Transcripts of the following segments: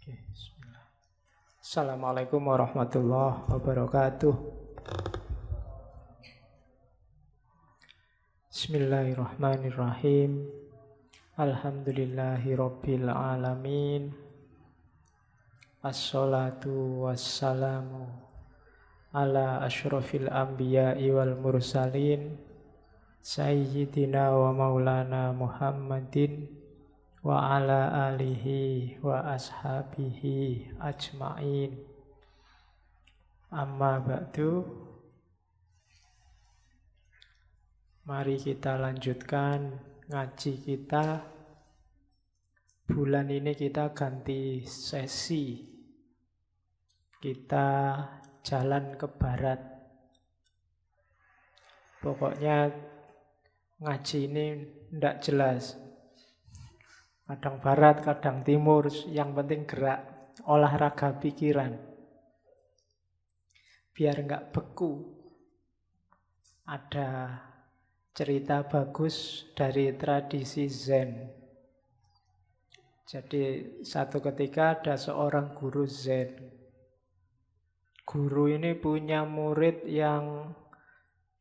Oke, bismillah. Assalamualaikum warahmatullahi wabarakatuh. Bismillahirrahmanirrahim. Alhamdulillahirabbil alamin. Assalatu wassalamu ala asyrafil anbiya'i wal mursalin sayyidina wa maulana Muhammadin wa ala alihi wa ashabihi ajma'in. Amma ba'du. Mari kita lanjutkan ngaji kita. Bulan ini kita ganti sesi. Kita jalan ke barat. Pokoknya ngaji ini tidak jelas. Kadang barat, kadang timur, yang penting gerak, olahraga pikiran. Biar nggak beku. Ada cerita bagus dari tradisi Zen. Jadi satu ketika ada seorang guru Zen. Guru ini punya murid yang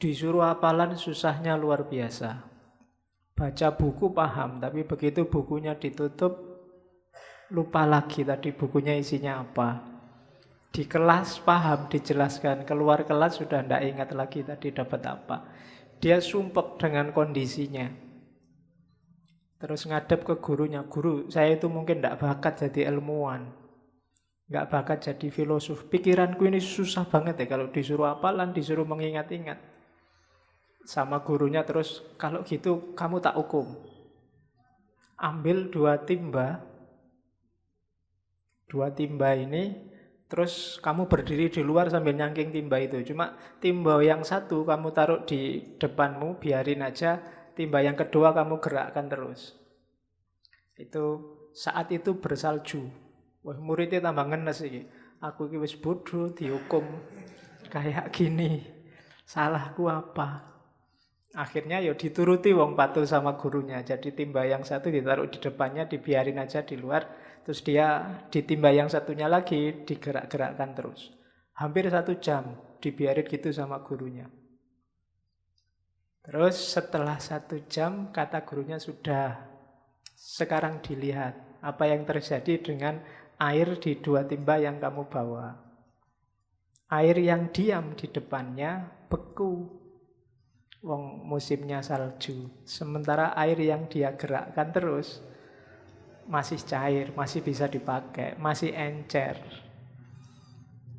disuruh hafalan susahnya luar biasa. Baca buku paham, tapi begitu bukunya ditutup, lupa lagi tadi bukunya isinya apa. Di kelas paham, dijelaskan, keluar kelas sudah tidak ingat lagi tadi dapat apa. Dia sumpek dengan kondisinya. Terus ngadep ke gurunya, guru saya itu mungkin tidak bakat jadi ilmuwan, nggak bakat jadi filosof. Pikiranku ini susah banget ya kalau disuruh hafalan, disuruh mengingat-ingat. Sama gurunya terus, kalau gitu kamu tak hukum. Ambil dua timba ini, terus kamu berdiri di luar sambil nyangking timba itu. Cuma timba yang satu kamu taruh di depanmu, biarin aja. Timba yang kedua kamu gerakkan terus. Saat itu bersalju. Wah, muridnya tambah ngenes iki. Aku iki wis bodoh dihukum kayak gini. Salahku apa? Akhirnya ya dituruti wong patuh sama gurunya. Jadi timba yang satu ditaruh di depannya, dibiarin aja di luar. Terus dia di timba yang satunya lagi digerak-gerakkan terus. Hampir 1 jam dibiarin gitu sama gurunya. Terus setelah 1 jam kata gurunya, sudah, sekarang dilihat apa yang terjadi dengan air di 2 timba yang kamu bawa. Air yang diam di depannya beku. Wong musimnya salju. Sementara air yang dia gerakkan terus masih cair, masih bisa dipakai, masih encer.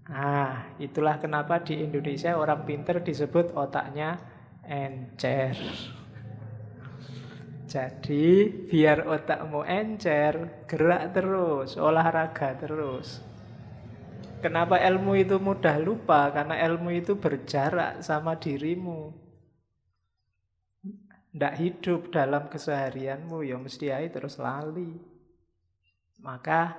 Nah, itulah kenapa di Indonesia orang pinter disebut otaknya encer. Jadi biar otakmu encer, gerak terus, olahraga terus. Kenapa ilmu itu mudah lupa? Karena ilmu itu berjarak sama dirimu. Tidak hidup dalam keseharianmu, ya mesti aja terus lali. Maka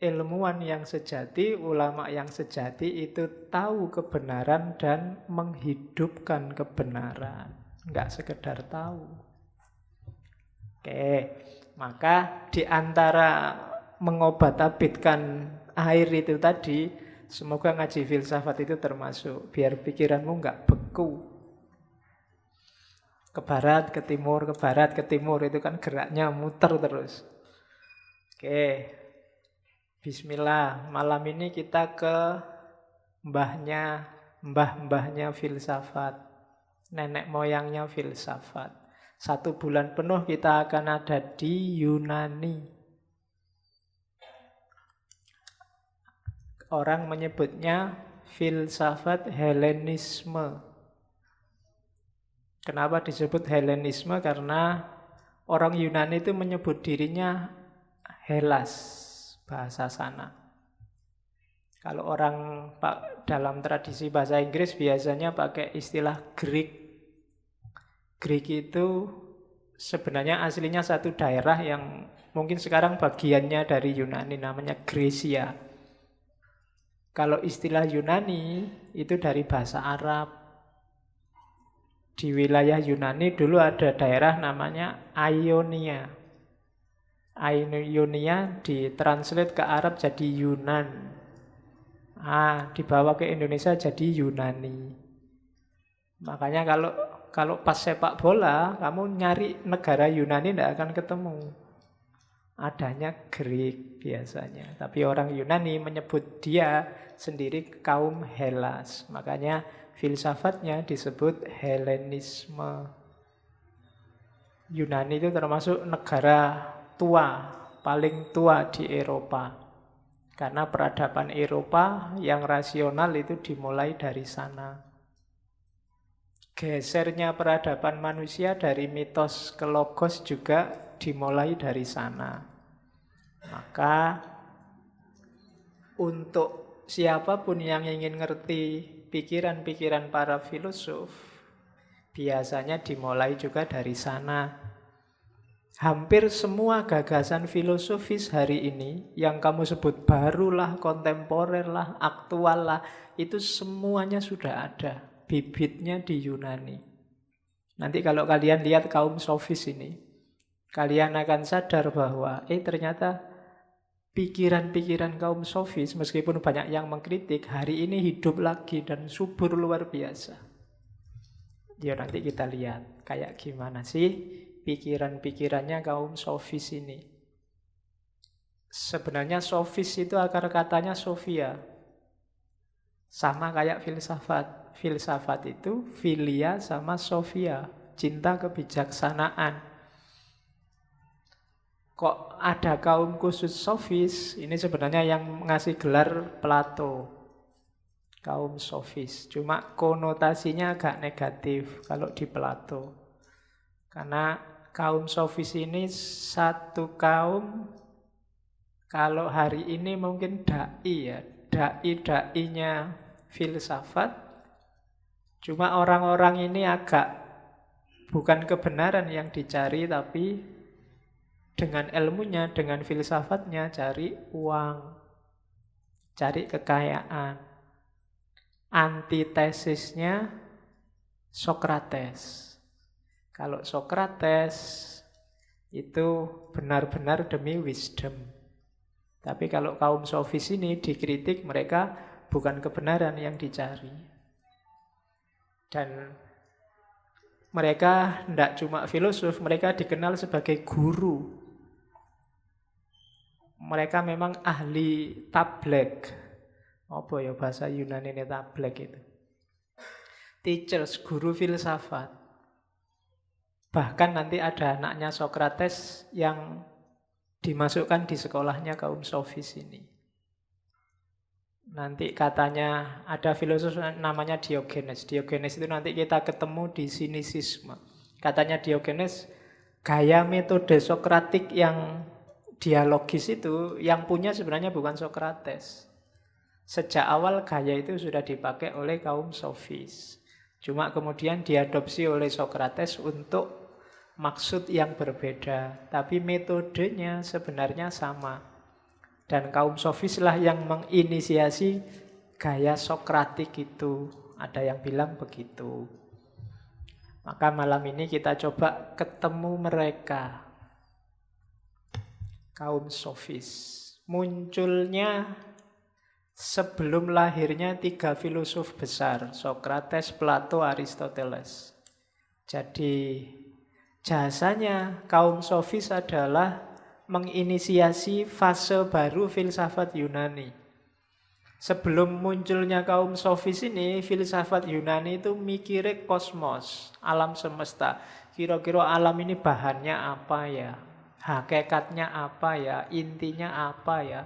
ilmuwan yang sejati, ulama yang sejati itu tahu kebenaran dan menghidupkan kebenaran. Enggak sekedar tahu. Oke, maka di antara mengobat-abitkan air itu tadi, semoga ngaji filsafat itu termasuk. Biar pikiranmu enggak beku. Ke barat, ke timur, ke barat, ke timur. Itu kan geraknya muter terus. Oke. Bismillah. Malam ini kita ke mbah-mbahnya filsafat. Nenek moyangnya filsafat. 1 bulan penuh kita akan ada di Yunani. Orang menyebutnya filsafat Helenisme. Kenapa disebut Helenisme? Karena orang Yunani itu menyebut dirinya Hellas, bahasa sana. Kalau orang dalam tradisi bahasa Inggris biasanya pakai istilah Greek. Greek itu sebenarnya aslinya satu daerah yang mungkin sekarang bagiannya dari Yunani, namanya Grecia. Kalau istilah Yunani itu dari bahasa Arab. Di wilayah Yunani dulu ada daerah namanya Ionia. Ainonia ditranslate ke Arab jadi Yunan. Dibawa ke Indonesia jadi Yunani. Makanya kalau pas sepak bola, kamu nyari negara Yunani tidak akan ketemu. Adanya Greek biasanya. Tapi orang Yunani menyebut dia sendiri kaum Hellas. Makanya filsafatnya disebut Helenisme. Yunani itu termasuk negara tua, paling tua di Eropa. Karena peradaban Eropa yang rasional itu dimulai dari sana. Gesernya peradaban manusia dari mitos ke logos juga dimulai dari sana. Maka untuk siapapun yang ingin ngerti pikiran-pikiran para filosof, biasanya dimulai juga dari sana. Hampir semua gagasan filosofis hari ini yang kamu sebut barulah, kontemporer lah, aktual lah, itu semuanya sudah ada. Bibitnya di Yunani. Nanti kalau kalian lihat kaum sofis ini, kalian akan sadar bahwa ternyata pikiran-pikiran kaum sofis, meskipun banyak yang mengkritik, hari ini hidup lagi dan subur luar biasa. Ya nanti kita lihat kayak gimana sih pikiran-pikirannya kaum sofis ini. Sebenarnya sofis itu akar katanya Sofia. Sama kayak filsafat. Filsafat itu filia sama Sofia, cinta kebijaksanaan. Kok ada kaum khusus sofis? Ini sebenarnya yang ngasih gelar Plato. Kaum sofis. Cuma konotasinya agak negatif kalau di Plato. Karena kaum sofis ini satu kaum, kalau hari ini mungkin da'i ya. Da'i-da'inya filsafat. Cuma orang-orang ini agak bukan kebenaran yang dicari, tapi dengan ilmunya, dengan filsafatnya cari uang, cari kekayaan. Antitesisnya Sokrates. Kalau Sokrates itu benar-benar demi wisdom. Tapi kalau kaum sofis ini dikritik, mereka bukan kebenaran yang dicari. Dan mereka tidak cuma filosof, mereka dikenal sebagai guru. Mereka memang ahli tablek. Apa ya bahasa Yunani ini tablek itu? Teachers, guru filsafat. Bahkan nanti ada anaknya Sokrates yang dimasukkan di sekolahnya kaum sofis ini. Nanti katanya ada filosof namanya Diogenes. Diogenes itu nanti kita ketemu di sinisisme. Katanya Diogenes, gaya metode Sokratik yang dialogis itu yang punya sebenarnya bukan Sokrates. Sejak awal gaya itu sudah dipakai oleh kaum sofis. Cuma kemudian diadopsi oleh Sokrates untuk maksud yang berbeda. Tapi metodenya sebenarnya sama. Dan kaum sofislah yang menginisiasi gaya Sokratik itu. Ada yang bilang begitu. Maka malam ini kita coba ketemu mereka. Kaum sofis. Munculnya sebelum lahirnya 3 filosof besar. Sokrates, Plato, Aristoteles. Jadi jasanya kaum sofis adalah menginisiasi fase baru filsafat Yunani. Sebelum munculnya kaum sofis ini, filsafat Yunani itu mikirnya kosmos, alam semesta. Kira-kira alam ini bahannya apa ya? Hakikatnya apa ya? Intinya apa ya?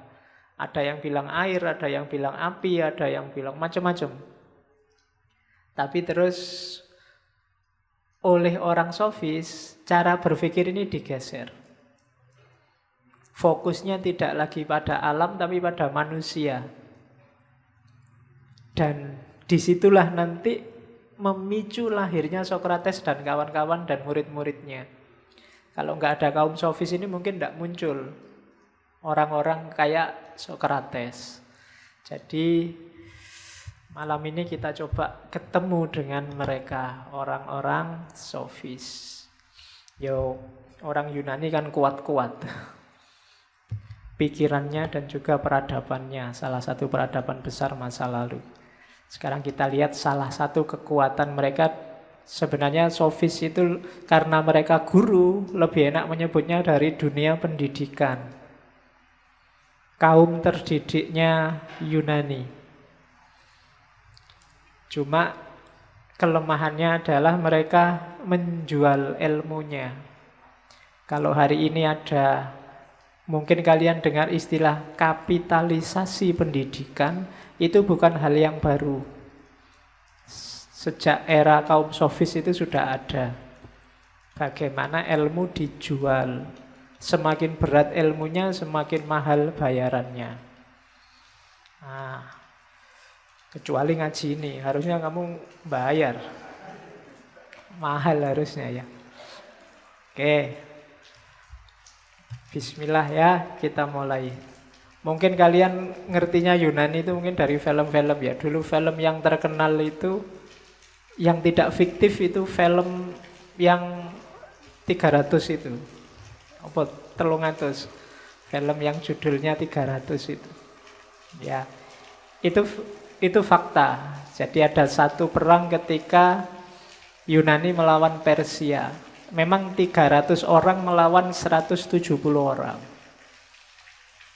Ada yang bilang air, ada yang bilang api, ada yang bilang macam-macam. Tapi terus oleh orang sofis, cara berpikir ini digeser. Fokusnya tidak lagi pada alam, tapi pada manusia. Dan disitulah nanti memicu lahirnya Sokrates dan kawan-kawan dan murid-muridnya. Kalau nggak ada kaum sofis ini mungkin tidak muncul orang-orang kayak Sokrates. Jadi malam ini kita coba ketemu dengan mereka, orang-orang sofis. Yo, orang Yunani kan kuat-kuat. pikirannya dan juga peradabannya. Salah satu peradaban besar masa lalu. Sekarang kita lihat salah satu kekuatan mereka. Sebenarnya sofis itu karena mereka guru, lebih enak menyebutnya dari dunia pendidikan. Kaum terdidiknya Yunani. Cuma kelemahannya adalah mereka menjual ilmunya. Kalau hari ini ada, mungkin kalian dengar istilah kapitalisasi pendidikan, itu bukan hal yang baru. Sejak era kaum sofis itu sudah ada. Bagaimana ilmu dijual. Semakin berat ilmunya, semakin mahal bayarannya. Nah, kecuali ngaji ini, harusnya kamu bayar. Mahal harusnya ya. Oke. Bismillah ya, kita mulai. Mungkin kalian ngertinya Yunani itu mungkin dari film-film ya. Dulu film yang terkenal itu, yang tidak fiktif itu film yang 300 itu. Apa 300? Film yang judulnya 300 itu. Ya. Itu fakta. Jadi ada satu perang ketika Yunani melawan Persia. Memang 300 orang melawan 170 orang.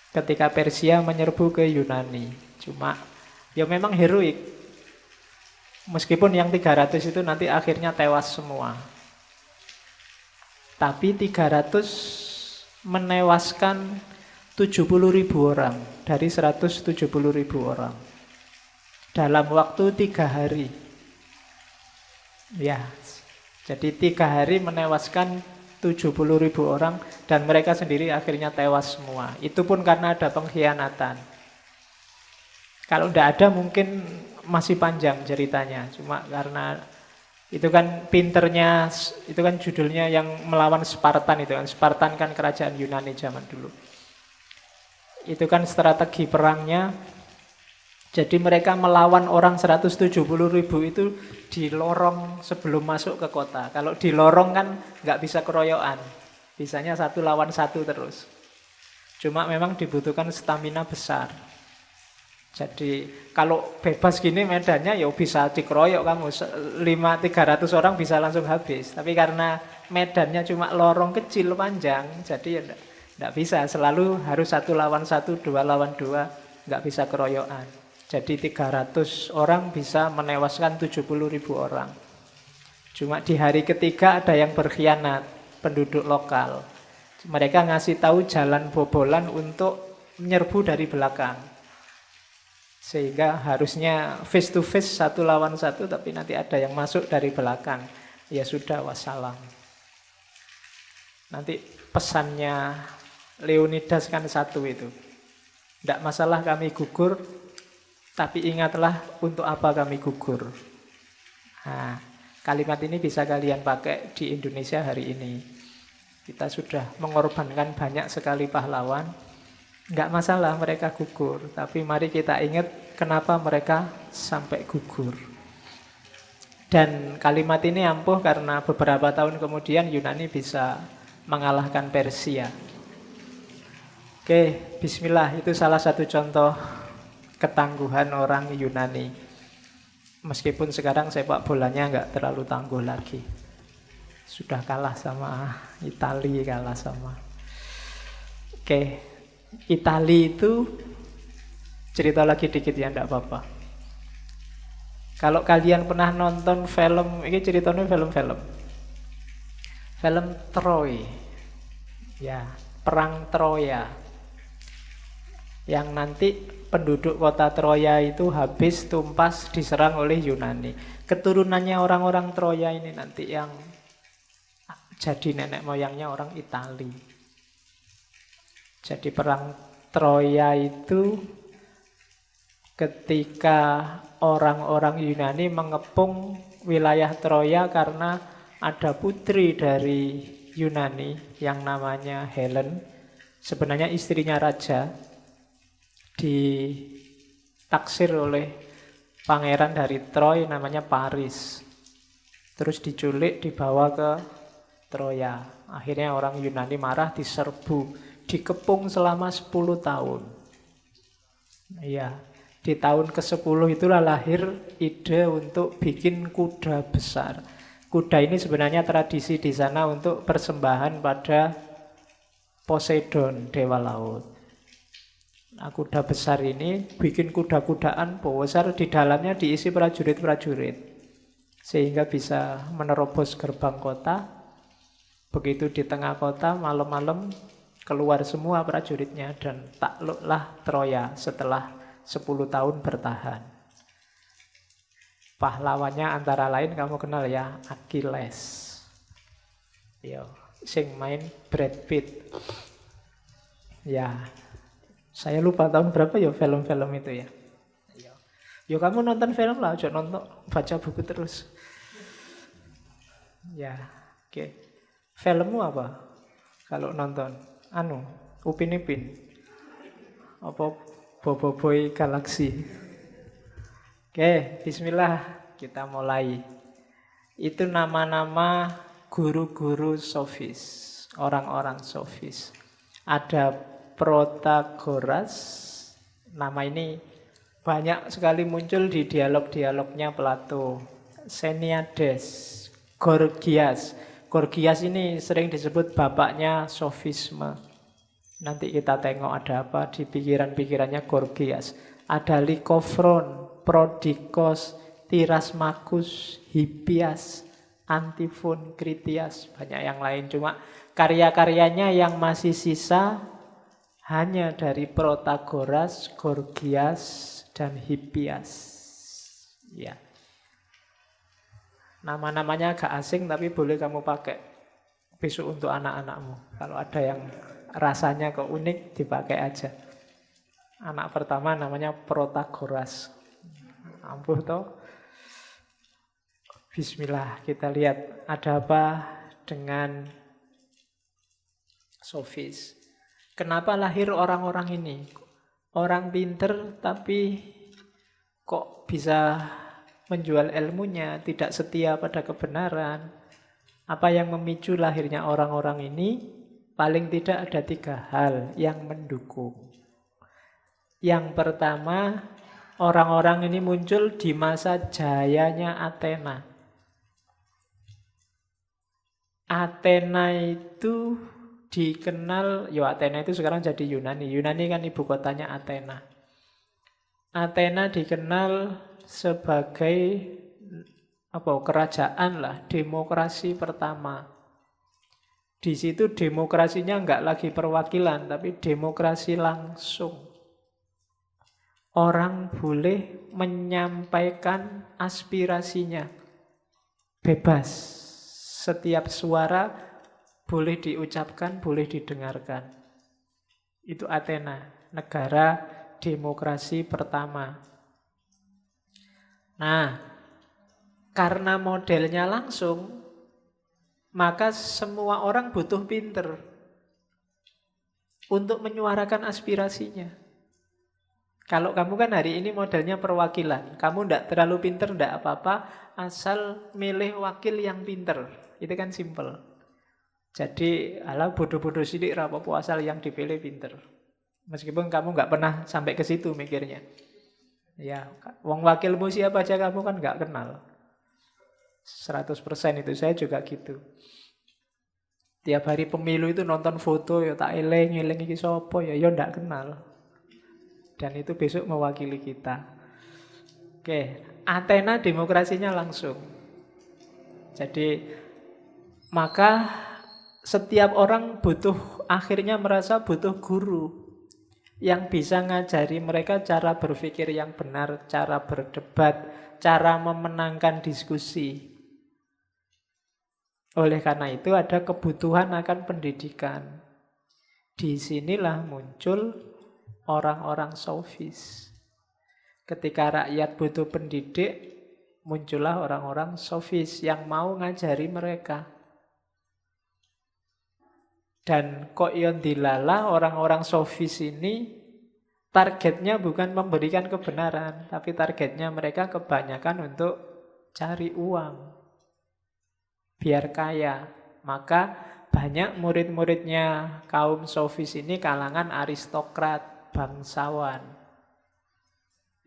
Ketika Persia menyerbu ke Yunani. Cuma ya memang heroik. Meskipun yang 300 itu nanti akhirnya tewas semua. Tapi 300 menewaskan 70.000 orang dari 170.000 orang. Dalam waktu 3 hari. Ya, jadi 3 hari menewaskan 70.000 orang dan mereka sendiri akhirnya tewas semua. Itu pun karena ada pengkhianatan. Kalau tidak ada mungkin masih panjang ceritanya. Cuma karena itu kan pinternya, itu kan judulnya yang melawan Spartan itu kan. Spartan kan kerajaan Yunani zaman dulu. Itu kan strategi perangnya. Jadi mereka melawan orang 170.000 itu di lorong sebelum masuk ke kota. Kalau di lorong kan nggak bisa keroyokan. Bisanya 1 lawan 1 terus. Cuma memang dibutuhkan stamina besar. Jadi kalau bebas gini medannya ya bisa dikeroyok kamu 300 orang bisa langsung habis. Tapi karena medannya cuma lorong kecil panjang, jadi ya enggak bisa. Selalu harus 1 lawan 1, 2 lawan 2, enggak bisa keroyokan. Jadi 300 orang bisa menewaskan 70.000 orang. Cuma di hari ketiga ada yang berkhianat, penduduk lokal. Mereka ngasih tahu jalan bobolan untuk menyerbu dari belakang. Sehingga harusnya face to face 1 lawan 1, tapi nanti ada yang masuk dari belakang. Ya sudah, wassalam. Nanti pesannya Leonidas kan satu itu. Tidak masalah kami gugur, tapi ingatlah untuk apa kami gugur. Nah, kalimat ini bisa kalian pakai di Indonesia hari ini. Kita sudah mengorbankan banyak sekali pahlawan. Enggak masalah mereka gugur, tapi mari kita ingat kenapa mereka sampai gugur. Dan kalimat ini ampuh karena beberapa tahun kemudian Yunani bisa mengalahkan Persia. Oke, bismillah, itu salah satu contoh ketangguhan orang Yunani. Meskipun sekarang sepak bolanya enggak terlalu tangguh lagi. Sudah kalah sama Italia, kalah sama. Oke. Itali itu cerita lagi dikit ya, enggak apa-apa. Kalau kalian pernah nonton film, ini ceritanya film-film. Film Troy. Ya, perang Troya. Yang nanti penduduk kota Troya itu habis tumpas diserang oleh Yunani. Keturunannya orang-orang Troya ini nanti yang jadi nenek moyangnya orang Itali. Jadi perang Troya itu ketika orang-orang Yunani mengepung wilayah Troya karena ada putri dari Yunani yang namanya Helen, sebenarnya istrinya raja, ditaksir oleh pangeran dari Troy namanya Paris. Terus diculik, dibawa ke Troya. Akhirnya orang Yunani marah, diserbu dikepung selama 10 tahun. Iya, di tahun ke-10 itulah lahir ide untuk bikin kuda besar. Kuda ini sebenarnya tradisi di sana untuk persembahan pada Poseidon, dewa laut. Nah, kuda besar ini bikin kuda-kudaan besar, di dalamnya diisi prajurit-prajurit sehingga bisa menerobos gerbang kota. Begitu di tengah kota, malam-malam keluar semua prajuritnya dan takluklah Troya setelah 10 tahun bertahan. Pahlawannya antara lain kamu kenal ya, Achilles. Yo, sing main Brad Pitt. Ya, saya lupa tahun berapa ya film-film itu ya. Yo kamu nonton film lah, jangan nonton baca buku terus. Ya, oke. Filmmu apa? Kalau nonton, Upin Ipin, apa Bobo Boy Galaxy. Oke, Bismillah, kita mulai. Itu nama-nama guru-guru sofis, orang-orang sofis. Ada Protagoras, nama ini banyak sekali muncul di dialog-dialognya Plato. Xeniades, Gorgias. Gorgias ini sering disebut bapaknya sofisme. Nanti kita tengok ada apa di pikiran-pikirannya Gorgias. Ada Lycophron, Prodikos, Tirasmachus, Hippias, Antifon, Critias, banyak yang lain. Cuma karya-karyanya yang masih sisa hanya dari Protagoras, Gorgias, dan Hippias. Ya. Nama-namanya agak asing tapi boleh kamu pakai besok untuk anak-anakmu. Kalau ada yang rasanya kok unik, dipakai aja. Anak pertama namanya Protagoras. Ampuh toh. Bismillah, kita lihat ada apa dengan sofis. Kenapa lahir orang-orang ini? Orang pinter tapi kok bisa menjual ilmunya, tidak setia pada kebenaran. Apa yang memicu lahirnya orang-orang ini? Paling tidak ada 3 hal yang mendukung. Yang pertama, orang-orang ini muncul di masa jayanya Athena. Athena itu dikenal, Athena itu sekarang jadi Yunani. Yunani kan ibu kotanya Athena. Athena dikenal sebagai kerajaan lah, demokrasi pertama. Di situ demokrasinya enggak lagi perwakilan, tapi demokrasi langsung. Orang boleh menyampaikan aspirasinya bebas. Setiap suara boleh diucapkan, boleh didengarkan. Itu Athena, negara demokrasi pertama. Nah, karena modelnya langsung, maka semua orang butuh pinter untuk menyuarakan aspirasinya. Kalau kamu kan hari ini modelnya perwakilan, kamu tidak terlalu pinter, tidak apa-apa, asal milih wakil yang pinter. Itu kan simple. Jadi, bodoh-bodoh sidik rapopo asal yang dipilih pinter. Meskipun kamu nggak pernah sampai ke situ mikirnya. Ya, wong wakilmu siapa aja kamu kan nggak kenal. 100% itu, saya juga gitu. Tiap hari pemilu itu nonton foto, ya tak eling iki sapa, ya ndak kenal. Dan itu besok mewakili kita. Oke, Athena demokrasinya langsung. Jadi, maka setiap orang akhirnya merasa butuh guru yang bisa ngajari mereka cara berpikir yang benar, cara berdebat, cara memenangkan diskusi. Oleh karena itu ada kebutuhan akan pendidikan. Disinilah muncul orang-orang sofis. Ketika rakyat butuh pendidik, muncullah orang-orang sofis yang mau ngajari mereka. Dan kok yon dilala orang-orang sofis ini targetnya bukan memberikan kebenaran, tapi targetnya mereka kebanyakan untuk cari uang, biar kaya. Maka banyak murid-muridnya kaum sofis ini kalangan aristokrat, bangsawan.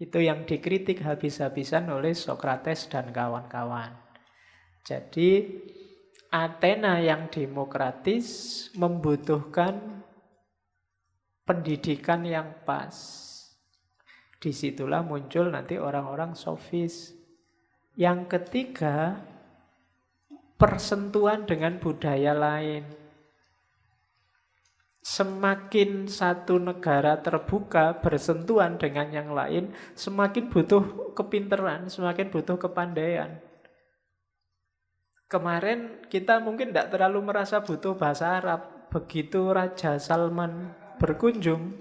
Itu yang dikritik habis-habisan oleh Sokrates dan kawan-kawan. Jadi Athena yang demokratis membutuhkan pendidikan yang pas. Disitulah muncul nanti orang-orang sofis. Yang ketiga, persentuhan dengan budaya lain. Semakin satu negara terbuka bersentuhan dengan yang lain, semakin butuh kepinteran, semakin butuh kepandaian. Kemarin kita mungkin tidak terlalu merasa butuh bahasa Arab. Begitu Raja Salman berkunjung,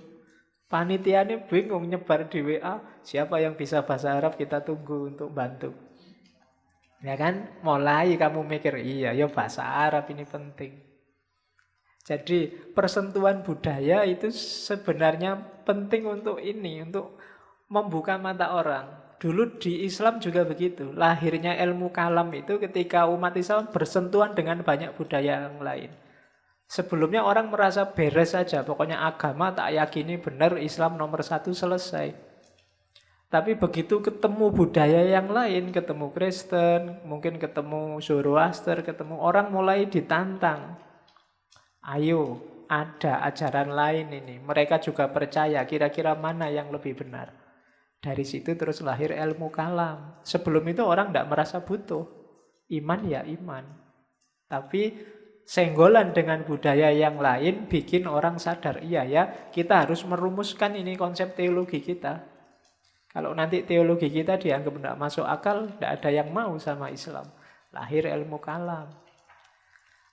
panitia ini bingung nyebar di WA, siapa yang bisa bahasa Arab kita tunggu untuk bantu. Ya kan, mulai kamu mikir, iya ya bahasa Arab ini penting. Jadi persentuhan budaya itu sebenarnya penting untuk ini, untuk membuka mata orang. Dulu di Islam juga begitu. Lahirnya ilmu kalam itu ketika umat Islam bersentuhan dengan banyak budaya yang lain. Sebelumnya orang merasa beres saja, pokoknya agama tak yakini benar, Islam nomor 1 selesai. Tapi begitu ketemu budaya yang lain, ketemu Kristen, mungkin ketemu Zoroaster, ketemu orang mulai ditantang. Ayo, ada ajaran lain ini. Mereka juga percaya kira-kira mana yang lebih benar. Dari situ terus lahir ilmu kalam. Sebelum itu orang tidak merasa butuh. Iman ya iman. Tapi senggolan dengan budaya yang lain bikin orang sadar. Iya ya, kita harus merumuskan ini konsep teologi kita. Kalau nanti teologi kita dianggap tidak masuk akal, tidak ada yang mau sama Islam. Lahir ilmu kalam.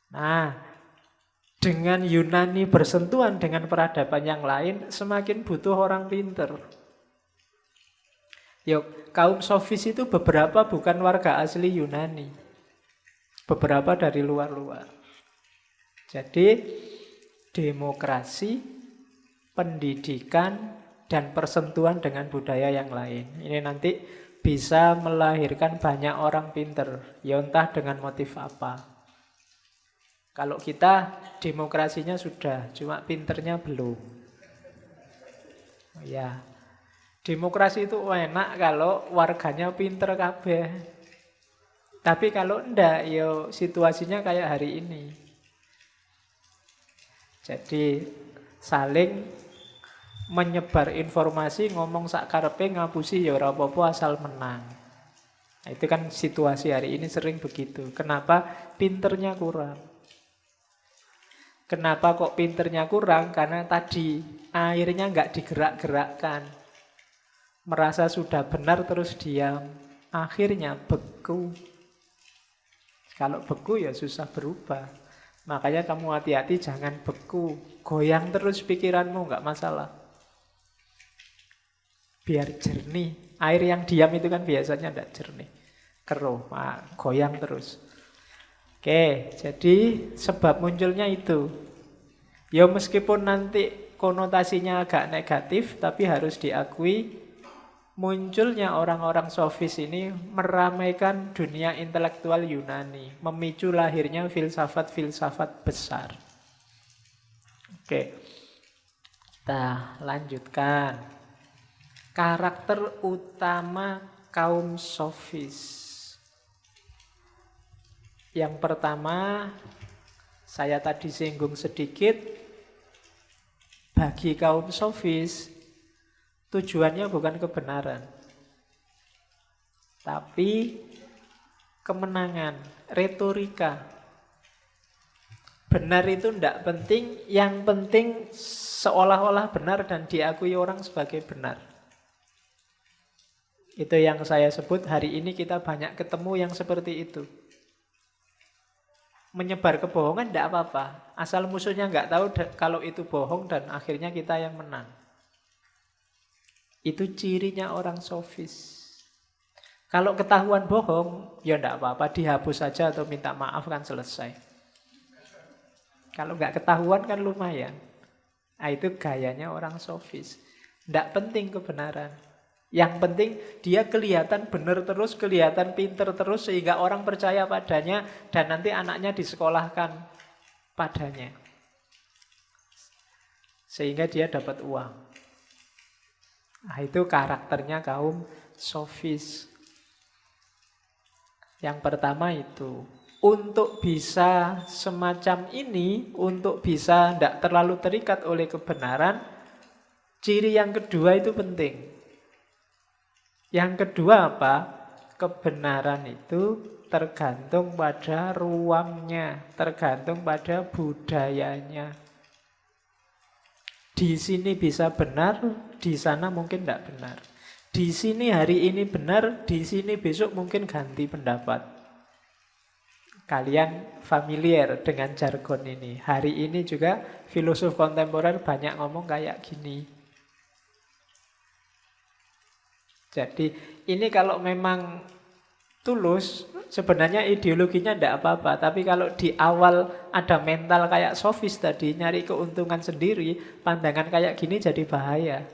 Nah, dengan Yunani bersentuhan dengan peradaban yang lain, semakin butuh orang pinter. Yuk, kaum sofis itu beberapa bukan warga asli Yunani. Beberapa dari luar-luar. Jadi, demokrasi, pendidikan, dan persentuhan dengan budaya yang lain. Ini nanti bisa melahirkan banyak orang pinter. Ya entah dengan motif apa. Kalau kita demokrasinya sudah, cuma pinternya belum. Ya, demokrasi itu enak kalau warganya pinter kabeh. Tapi kalau enggak, yo situasinya kayak hari ini. Jadi saling menyebar informasi, ngomong sak karepe, ngapusi ya ora apa-apa asal menang. Nah, itu kan situasi hari ini sering begitu. Kenapa? Pinternya kurang. Kenapa kok pinternya kurang? Karena tadi airnya nggak digerak-gerakkan. Merasa sudah benar terus diam. Akhirnya beku. Kalau beku ya susah berubah. Makanya kamu hati-hati jangan beku. Goyang terus pikiranmu, nggak masalah. Biar jernih. Air yang diam itu kan biasanya nggak jernih. Keruh, goyang terus. Oke, jadi sebab munculnya itu. Ya meskipun nanti konotasinya agak negatif, tapi harus diakui munculnya orang-orang sofis ini meramaikan dunia intelektual Yunani, memicu lahirnya filsafat-filsafat besar. Oke, kita lanjutkan. Karakter utama kaum sofis. Yang pertama, saya tadi singgung sedikit, bagi kaum sofis, tujuannya bukan kebenaran, tapi kemenangan, retorika. Benar itu tidak penting, yang penting seolah-olah benar dan diakui orang sebagai benar. Itu yang saya sebut hari ini kita banyak ketemu yang seperti itu. Menyebar kebohongan tidak apa-apa. Asal musuhnya nggak tahu kalau itu bohong dan akhirnya kita yang menang. Itu cirinya orang sofis. Kalau ketahuan bohong, ya tidak apa-apa, dihapus saja atau minta maaf kan selesai. Kalau nggak ketahuan kan lumayan. Nah, itu gayanya orang sofis. Tidak penting kebenaran. Yang penting dia kelihatan benar terus, kelihatan pinter terus sehingga orang percaya padanya dan nanti anaknya disekolahkan padanya. Sehingga dia dapat uang. Nah, itu karakternya kaum sofis. Yang pertama itu, untuk bisa semacam ini, untuk bisa tidak terlalu terikat oleh kebenaran, ciri yang kedua itu penting. Yang kedua apa? Kebenaran itu tergantung pada ruangnya, tergantung pada budayanya. Di sini bisa benar, di sana mungkin tidak benar. Di sini hari ini benar, di sini besok mungkin ganti pendapat. Kalian familiar dengan jargon ini. Hari ini juga filosof kontemporer banyak ngomong kayak gini. Jadi ini kalau memang tulus, sebenarnya ideologinya tidak apa-apa. Tapi kalau di awal ada mental kayak sofis tadi, nyari keuntungan sendiri, pandangan kayak gini jadi bahaya.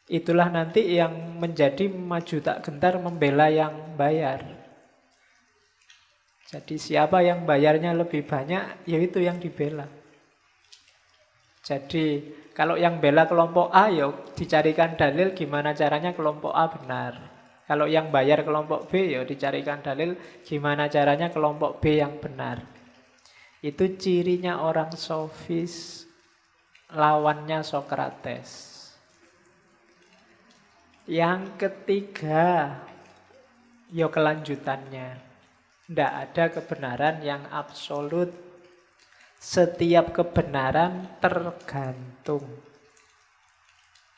Itulah nanti yang menjadi maju tak gentar membela yang bayar. Jadi siapa yang bayarnya lebih banyak, ya itu yang dibela. Jadi kalau yang bela kelompok A, ya dicarikan dalil gimana caranya kelompok A benar. Kalau yang bayar kelompok B, ya dicarikan dalil gimana caranya kelompok B yang benar. Itu cirinya orang sofis, lawannya Sokrates. Yang ketiga, ya kelanjutannya. Tidak ada kebenaran yang absolut. Setiap kebenaran tergantung.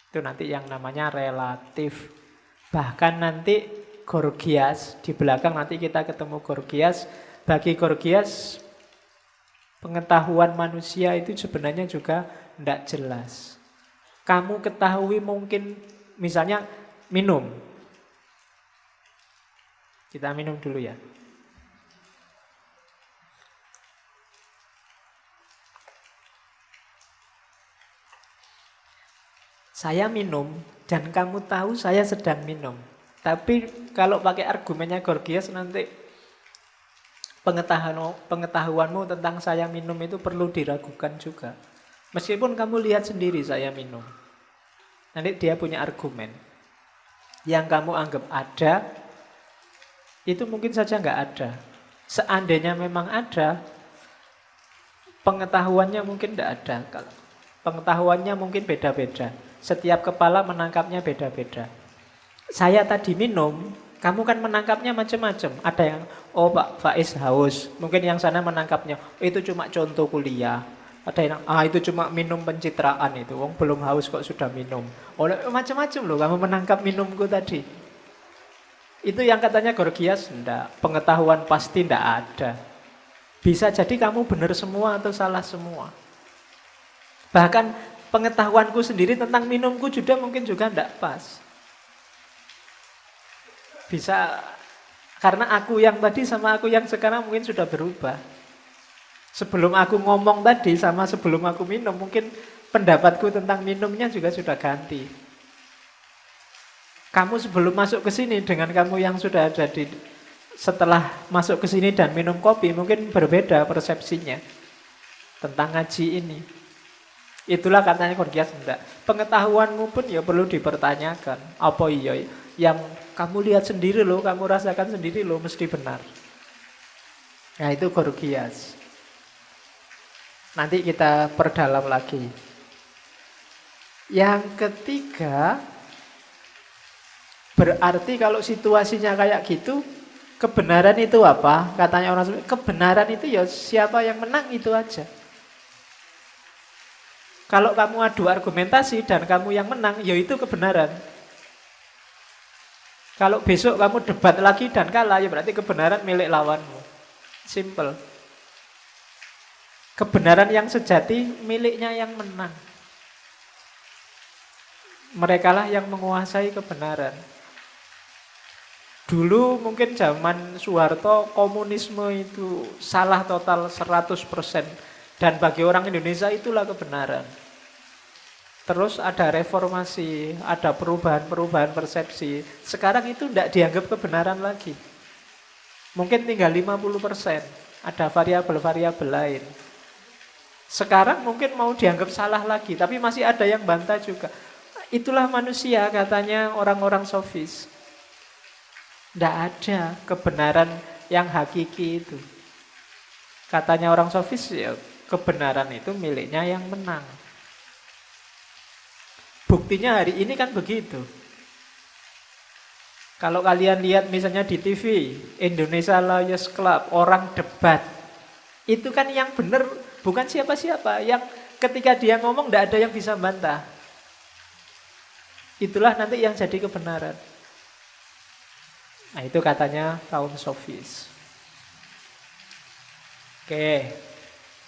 Itu nanti yang namanya relatif. Bahkan nanti Gorgias, di belakang nanti kita ketemu Gorgias. Bagi Gorgias, pengetahuan manusia itu sebenarnya juga tidak jelas. Kamu ketahui mungkin, misalnya minum. Kita minum dulu ya. Saya minum dan kamu tahu saya sedang minum. Tapi kalau pakai argumennya Gorgias nanti pengetahuanmu tentang saya minum itu perlu diragukan juga. Meskipun kamu lihat sendiri saya minum. Nanti dia punya argumen. Yang kamu anggap ada, itu mungkin saja nggak ada. Seandainya memang ada, pengetahuannya mungkin tidak ada. Pengetahuannya mungkin beda-beda. Setiap kepala menangkapnya beda-beda. Saya tadi minum, kamu kan menangkapnya macam-macam. Ada yang, oh Pak Faiz haus. Mungkin yang sana menangkapnya, oh, itu cuma contoh kuliah. Ada yang, itu cuma minum pencitraan itu. Wong belum haus kok sudah minum. Oh, macam-macam loh kamu menangkap minumku tadi. Itu yang katanya Gorgias, enggak. Pengetahuan pasti enggak ada. Bisa jadi kamu benar semua atau salah semua. Bahkan pengetahuanku sendiri tentang minumku juga mungkin juga enggak pas. Bisa, karena aku yang tadi sama aku yang sekarang mungkin sudah berubah. Sebelum aku ngomong tadi sama sebelum aku minum, mungkin pendapatku tentang minumnya juga sudah ganti. Kamu sebelum masuk ke sini dengan kamu yang sudah ada setelah masuk ke sini dan minum kopi, mungkin berbeda persepsinya tentang ngaji ini. Itulah katanya Gorgias, enggak. Pengetahuanmu pun ya perlu dipertanyakan. Apa iya yang kamu lihat sendiri loh, kamu rasakan sendiri loh, mesti benar. Nah itu Gorgias. Nanti kita perdalam lagi. Yang ketiga, berarti kalau situasinya kayak gitu, kebenaran itu apa? Katanya orang, kebenaran itu ya siapa yang menang itu aja. Kalau kamu adu argumentasi dan kamu yang menang, ya itu kebenaran. Kalau besok kamu debat lagi dan kalah, ya berarti kebenaran milik lawanmu. Simple. Kebenaran yang sejati miliknya yang menang. Merekalah yang menguasai kebenaran. Dulu mungkin zaman Soeharto komunisme itu salah total 100%. Dan bagi orang Indonesia itulah kebenaran. Terus ada reformasi, ada perubahan-perubahan persepsi. Sekarang itu tidak dianggap kebenaran lagi. Mungkin tinggal 50%. Ada variabel-variabel lain. Sekarang mungkin mau dianggap salah lagi, tapi masih ada yang bantah juga. Itulah manusia katanya orang-orang sofis. Tidak ada kebenaran yang hakiki itu. Katanya orang sofis, ya kebenaran itu miliknya yang menang. Buktinya hari ini kan begitu. Kalau kalian lihat misalnya di TV, Indonesia Lawyers Club, orang debat. Itu kan yang benar bukan siapa-siapa. Yang ketika dia ngomong tidak ada yang bisa bantah. Itulah nanti yang jadi kebenaran. Nah itu katanya kaum sofis. Oke,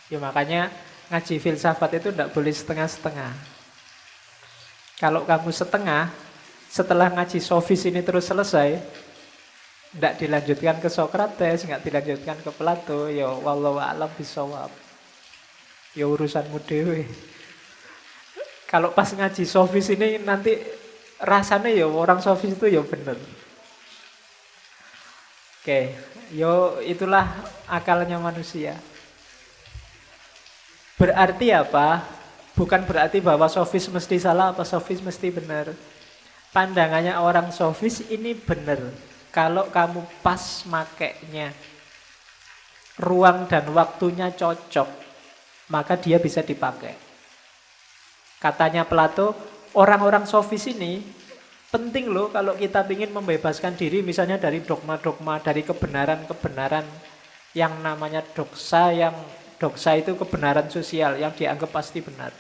ya makanya ngaji filsafat itu tidak boleh setengah-setengah. Kalau kamu setengah, setelah ngaji sofis ini terus selesai, tidak dilanjutkan ke Sokrates, nggak dilanjutkan ke Plato, ya wallahu a'lam bishawab. Ya urusanmu dewe. Kalau pas ngaji sofis ini nanti rasanya ya orang sofis itu ya bener. Oke, yo itulah akalnya manusia. Berarti apa? Bukan berarti bahwa sofis mesti salah apa sofis mesti benar. Pandangannya orang sofis ini benar. Kalau kamu pas makainya, ruang dan waktunya cocok, maka dia bisa dipakai. Katanya Plato, orang-orang sofis ini penting loh kalau kita ingin membebaskan diri misalnya dari dogma-dogma, dari kebenaran-kebenaran yang namanya doksa, yang doksa itu kebenaran sosial yang dianggap pasti benar.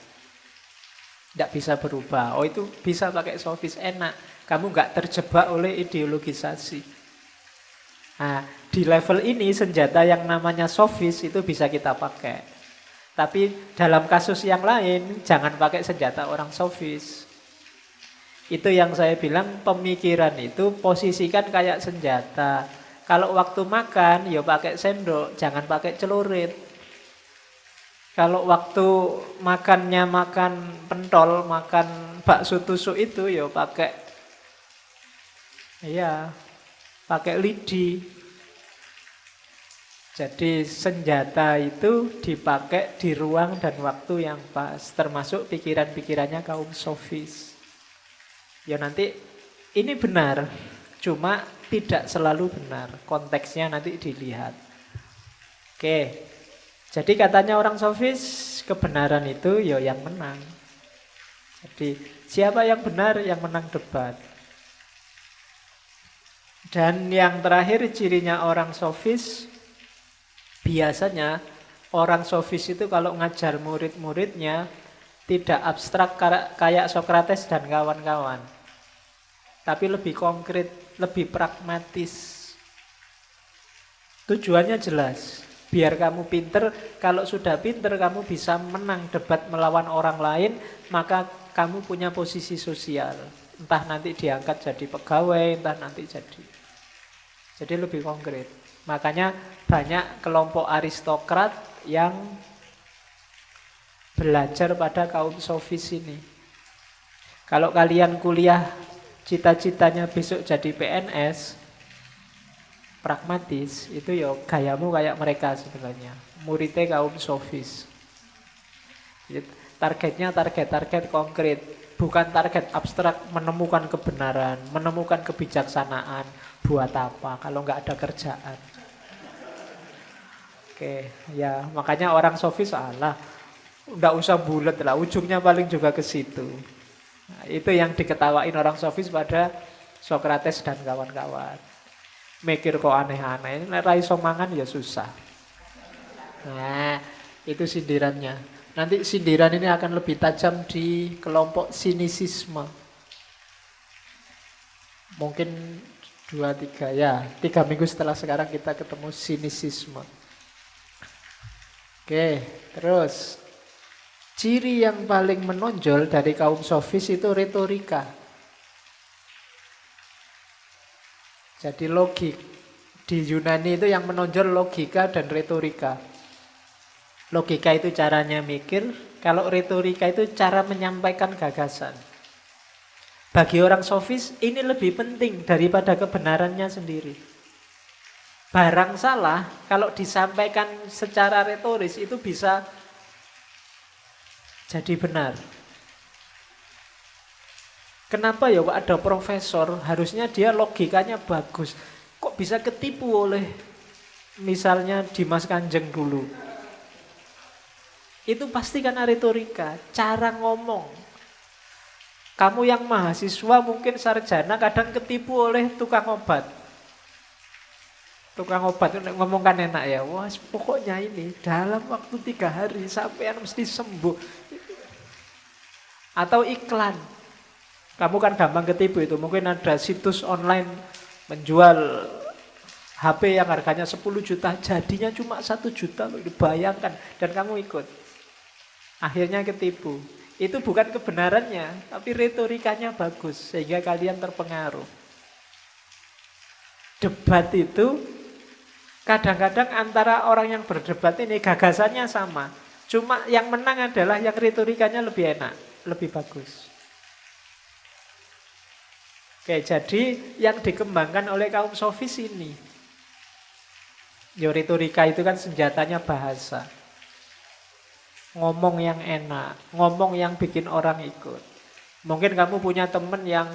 Tidak bisa berubah. Oh itu bisa pakai sofis, enak. Kamu nggak terjebak oleh ideologisasi. Nah, di level ini senjata yang namanya sofis itu bisa kita pakai. Tapi dalam kasus yang lain jangan pakai senjata orang sofis. Itu yang saya bilang pemikiran itu posisikan kayak senjata. Kalau waktu makan ya pakai sendok, jangan pakai celurit. Kalau waktu makannya makan pentol, makan bakso tusuk itu ya pakai lidi. Jadi senjata itu dipakai di ruang dan waktu yang pas, termasuk pikiran-pikirannya kaum sofis. Ya nanti ini benar, cuma tidak selalu benar. Konteksnya nanti dilihat. Oke, jadi katanya orang sofis kebenaran itu ya yang menang. Jadi siapa yang benar yang menang debat. Dan yang terakhir cirinya orang sofis, biasanya orang sofis itu kalau ngajar murid-muridnya tidak abstrak kayak Sokrates dan kawan-kawan. Tapi lebih konkret, lebih pragmatis. Tujuannya jelas. Biar kamu pinter, kalau sudah pinter kamu bisa menang debat melawan orang lain, maka kamu punya posisi sosial. Entah nanti diangkat jadi pegawai, entah nanti jadi. Jadi lebih konkret. Makanya banyak kelompok aristokrat yang belajar pada kaum sofis ini. Kalau kalian kuliah cita-citanya besok jadi PNS, pragmatis, itu ya gayamu kayak mereka sebenarnya. Muridnya kaum sofis. Targetnya target konkret, bukan target abstrak menemukan kebenaran, menemukan kebijaksanaan. Buat apa kalau nggak ada kerjaan? Oke, ya makanya orang sofis nggak usah bulat lah, ujungnya paling juga ke situ. Nah, itu yang diketawain orang sofis pada Sokrates dan kawan-kawan. Mikir kok aneh-aneh, rai somangan ya susah. Nah, itu sindirannya. Nanti sindiran ini akan lebih tajam di kelompok sinisisme. Mungkin 2-3 ya, 3 minggu setelah sekarang kita ketemu sinisisme. Oke, terus ciri yang paling menonjol dari kaum sofis itu retorika. Jadi logik. Di Yunani itu yang menonjol logika dan retorika. Logika itu caranya mikir, kalau retorika itu cara menyampaikan gagasan. Bagi orang sofis ini lebih penting daripada kebenarannya sendiri. Barang salah, kalau disampaikan secara retoris itu bisa jadi benar. Kenapa ya kok ada profesor, harusnya dia logikanya bagus. Kok bisa ketipu oleh misalnya Dimas Kanjeng dulu? Itu pasti karena retorika, cara ngomong. Kamu yang mahasiswa mungkin sarjana kadang ketipu oleh tukang obat. Tukang obat itu ngomong kan enak ya. Wah pokoknya ini dalam waktu 3 hari sampean mesti sembuh. Atau iklan. Kamu kan gampang ketipu itu. Mungkin ada situs online menjual HP yang harganya 10 juta. Jadinya cuma 1 juta loh. Bayangkan. Dan kamu ikut. Akhirnya ketipu. Itu bukan kebenarannya. Tapi retorikanya bagus. Sehingga kalian terpengaruh. Debat itu kadang-kadang antara orang yang berdebat ini gagasannya sama. Cuma yang menang adalah yang retorikanya lebih enak. Lebih bagus. Oke, jadi yang dikembangkan oleh kaum sofis ini. Ya retorika itu kan senjatanya bahasa. Ngomong yang enak, ngomong yang bikin orang ikut. Mungkin kamu punya teman yang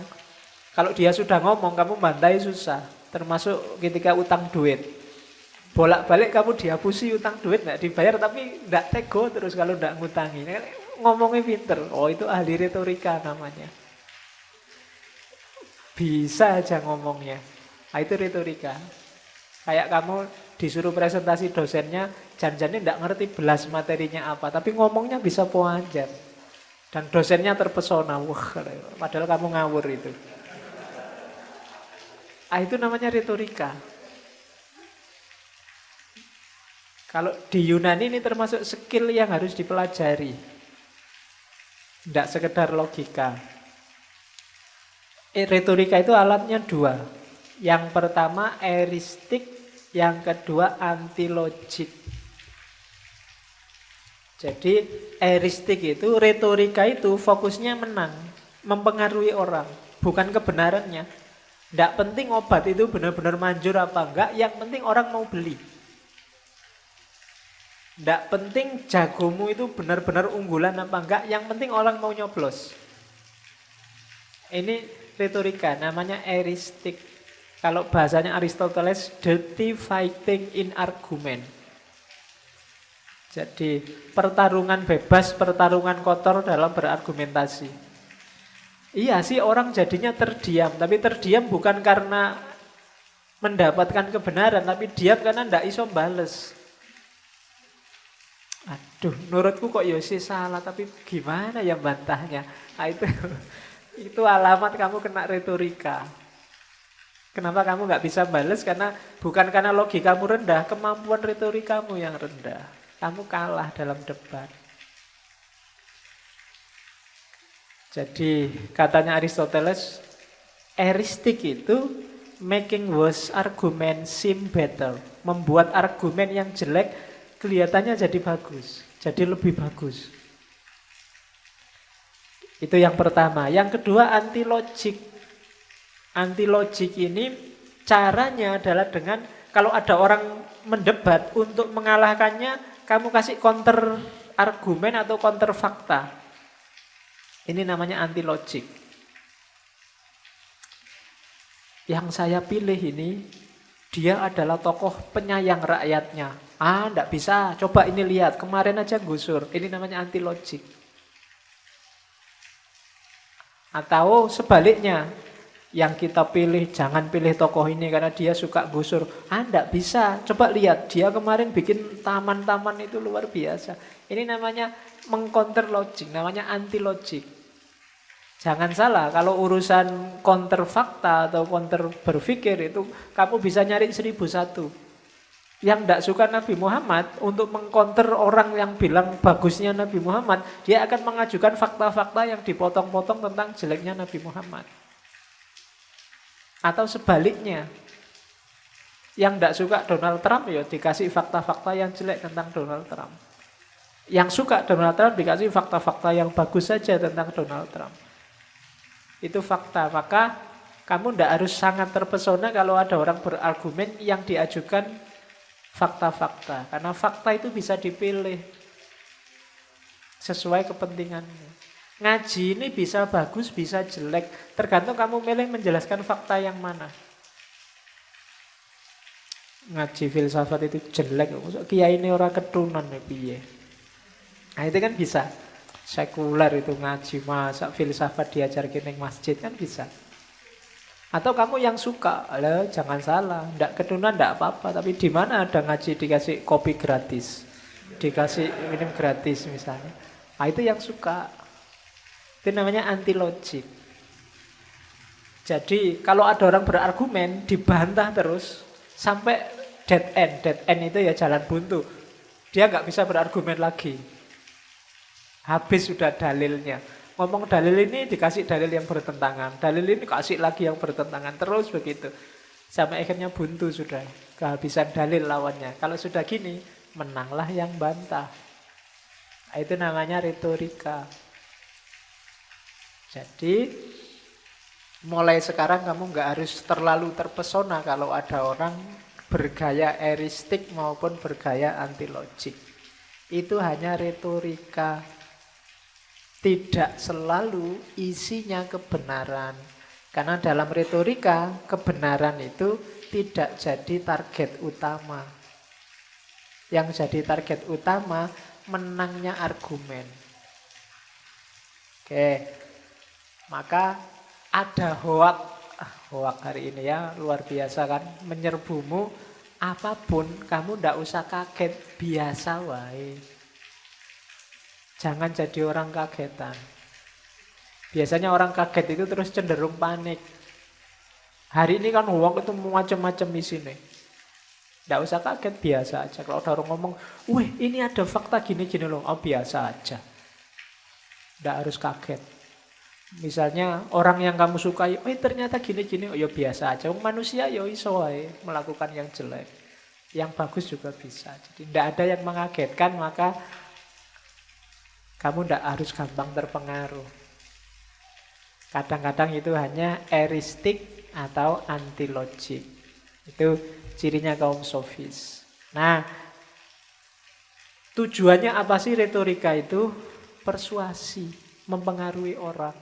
kalau dia sudah ngomong, kamu bantai susah. Termasuk ketika utang duit. Bolak-balik kamu dihapusi utang duit, nggak dibayar, tapi nggak tego terus kalau nggak ngutangi. Ngomongnya pinter, oh itu ahli retorika namanya. Bisa aja ngomongnya. Nah, itu retorika. Kayak kamu disuruh presentasi dosennya, janjinya tidak ngerti belas materinya apa, tapi ngomongnya bisa panjang. Dan dosennya terpesona. Wah, padahal kamu ngawur itu. Ah, itu namanya retorika. Kalau di Yunani ini termasuk skill yang harus dipelajari. Tidak sekedar logika. Retorika itu alatnya 2. Yang pertama eristik, yang kedua antilogik. Jadi eristik itu, retorika itu fokusnya menang, mempengaruhi orang, bukan kebenarannya. Tidak penting obat itu benar-benar manjur apa enggak, yang penting orang mau beli. Tidak penting jagomu itu benar-benar unggulan apa enggak, yang penting orang mau nyoblos. Ini retorika, namanya eristik. Kalau bahasanya Aristoteles, dirty fighting in argument. Jadi pertarungan bebas, pertarungan kotor dalam berargumentasi. Iya sih orang jadinya terdiam, tapi terdiam bukan karena mendapatkan kebenaran, tapi diam karena ndak iso bales. Aduh, menurutku kok Yosi salah, tapi gimana ya bantahnya? Nah, itu alamat kamu kena retorika. Kenapa kamu nggak bisa bales? Karena bukan karena logikamu rendah, kemampuan retorikamu yang rendah. Kamu kalah dalam debat. Jadi katanya Aristoteles, eristik itu making worse argument seem better. Membuat argumen yang jelek kelihatannya jadi bagus, jadi lebih bagus. Itu yang pertama. Yang kedua antilogik. Antilogik ini caranya adalah dengan kalau ada orang mendebat, untuk mengalahkannya kamu kasih counter argumen atau counter fakta. Ini namanya antilogik. Yang saya pilih ini, dia adalah tokoh penyayang rakyatnya. Ah, enggak bisa. Coba ini lihat, kemarin aja gusur. Ini namanya antilogik. Atau sebaliknya, yang kita pilih, jangan pilih tokoh ini karena dia suka gusur. Ah, enggak bisa. Coba lihat, dia kemarin bikin taman-taman itu luar biasa. Ini namanya mengcounter logik, namanya anti-logik. Jangan salah, kalau urusan counter fakta atau counter berpikir itu, kamu bisa nyari 1001. Yang tidak suka Nabi Muhammad, untuk mengcounter orang yang bilang bagusnya Nabi Muhammad, dia akan mengajukan fakta-fakta yang dipotong-potong tentang jeleknya Nabi Muhammad. Atau sebaliknya, yang tidak suka Donald Trump ya dikasih fakta-fakta yang jelek tentang Donald Trump. Yang suka Donald Trump dikasih fakta-fakta yang bagus saja tentang Donald Trump. Itu fakta. Maka Kamu tidak harus sangat terpesona kalau ada orang berargumen yang diajukan fakta-fakta. Karena fakta itu bisa dipilih sesuai kepentinganmu. Ngaji ini bisa bagus, bisa jelek. Tergantung kamu milih menjelaskan fakta yang mana. Ngaji filsafat itu jelek. Kiai ini orang keturunan ya piye. Nah itu kan bisa. Sekuler itu ngaji, masa filsafat diajarkan di masjid kan bisa. Atau kamu yang suka, jangan salah, ndak keturunan ndak apa-apa, tapi di mana ada ngaji dikasih kopi gratis, dikasih minum gratis misalnya. Nah itu yang suka. Itu namanya anti logik. Jadi kalau ada orang berargumen dibantah terus sampai dead end. Dead end itu ya jalan buntu. Dia nggak bisa berargumen lagi. Habis sudah dalilnya. Ngomong dalil ini dikasih dalil yang bertentangan. Dalil ini kasih lagi yang bertentangan. Terus begitu. Sampai akhirnya buntu sudah. Kehabisan dalil lawannya. Kalau sudah gini, menanglah yang bantah. Itu namanya retorika. Jadi, mulai sekarang kamu nggak harus terlalu terpesona kalau ada orang bergaya eristik maupun bergaya anti logik. Itu hanya retorika. Tidak selalu isinya kebenaran. Karena dalam retorika, kebenaran itu tidak jadi target utama. Yang jadi target utama, menangnya argumen. Oke, maka ada hoak. Hoak hari ini ya, luar biasa kan. Menyerbumu, apapun, kamu ndak usah kaget. Biasa wae. Jangan jadi orang kagetan. Biasanya orang kaget itu terus cenderung panik. Hari ini kan hoak itu macam-macam isinya. Tidak usah kaget, biasa aja. Kalau ada orang ngomong, wih ini ada fakta gini-gini loh. Oh biasa aja. Tidak harus kaget. Misalnya orang yang kamu sukai, ternyata gini-gini. Oh ya biasa aja. Manusia ya iso wae melakukan yang jelek. Yang bagus juga bisa. Jadi tidak ada yang mengagetkan, maka kamu tidak harus gampang terpengaruh. Kadang-kadang itu hanya eristik atau anti logik. Itu cirinya kaum sofis. Nah, tujuannya apa sih retorika itu? Persuasi, mempengaruhi orang.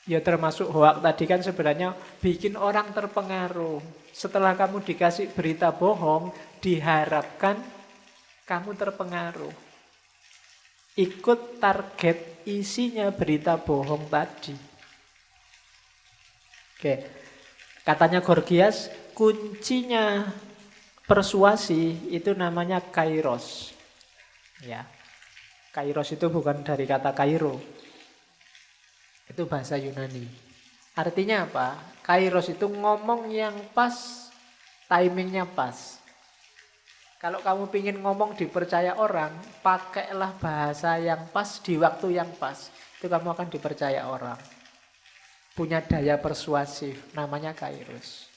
Ya termasuk hoak tadi kan sebenarnya bikin orang terpengaruh. Setelah kamu dikasih berita bohong, diharapkan kamu terpengaruh. Ikut target isinya berita bohong tadi. Oke. Katanya Gorgias, kuncinya persuasi itu namanya kairos. Ya. Kairos itu bukan dari kata Kairo. Itu bahasa Yunani. Artinya apa? Kairos itu ngomong yang pas, timingnya pas. Kalau kamu ingin ngomong dipercaya orang, pakailah bahasa yang pas di waktu yang pas. Itu kamu akan dipercaya orang. Punya daya persuasif, namanya kairos.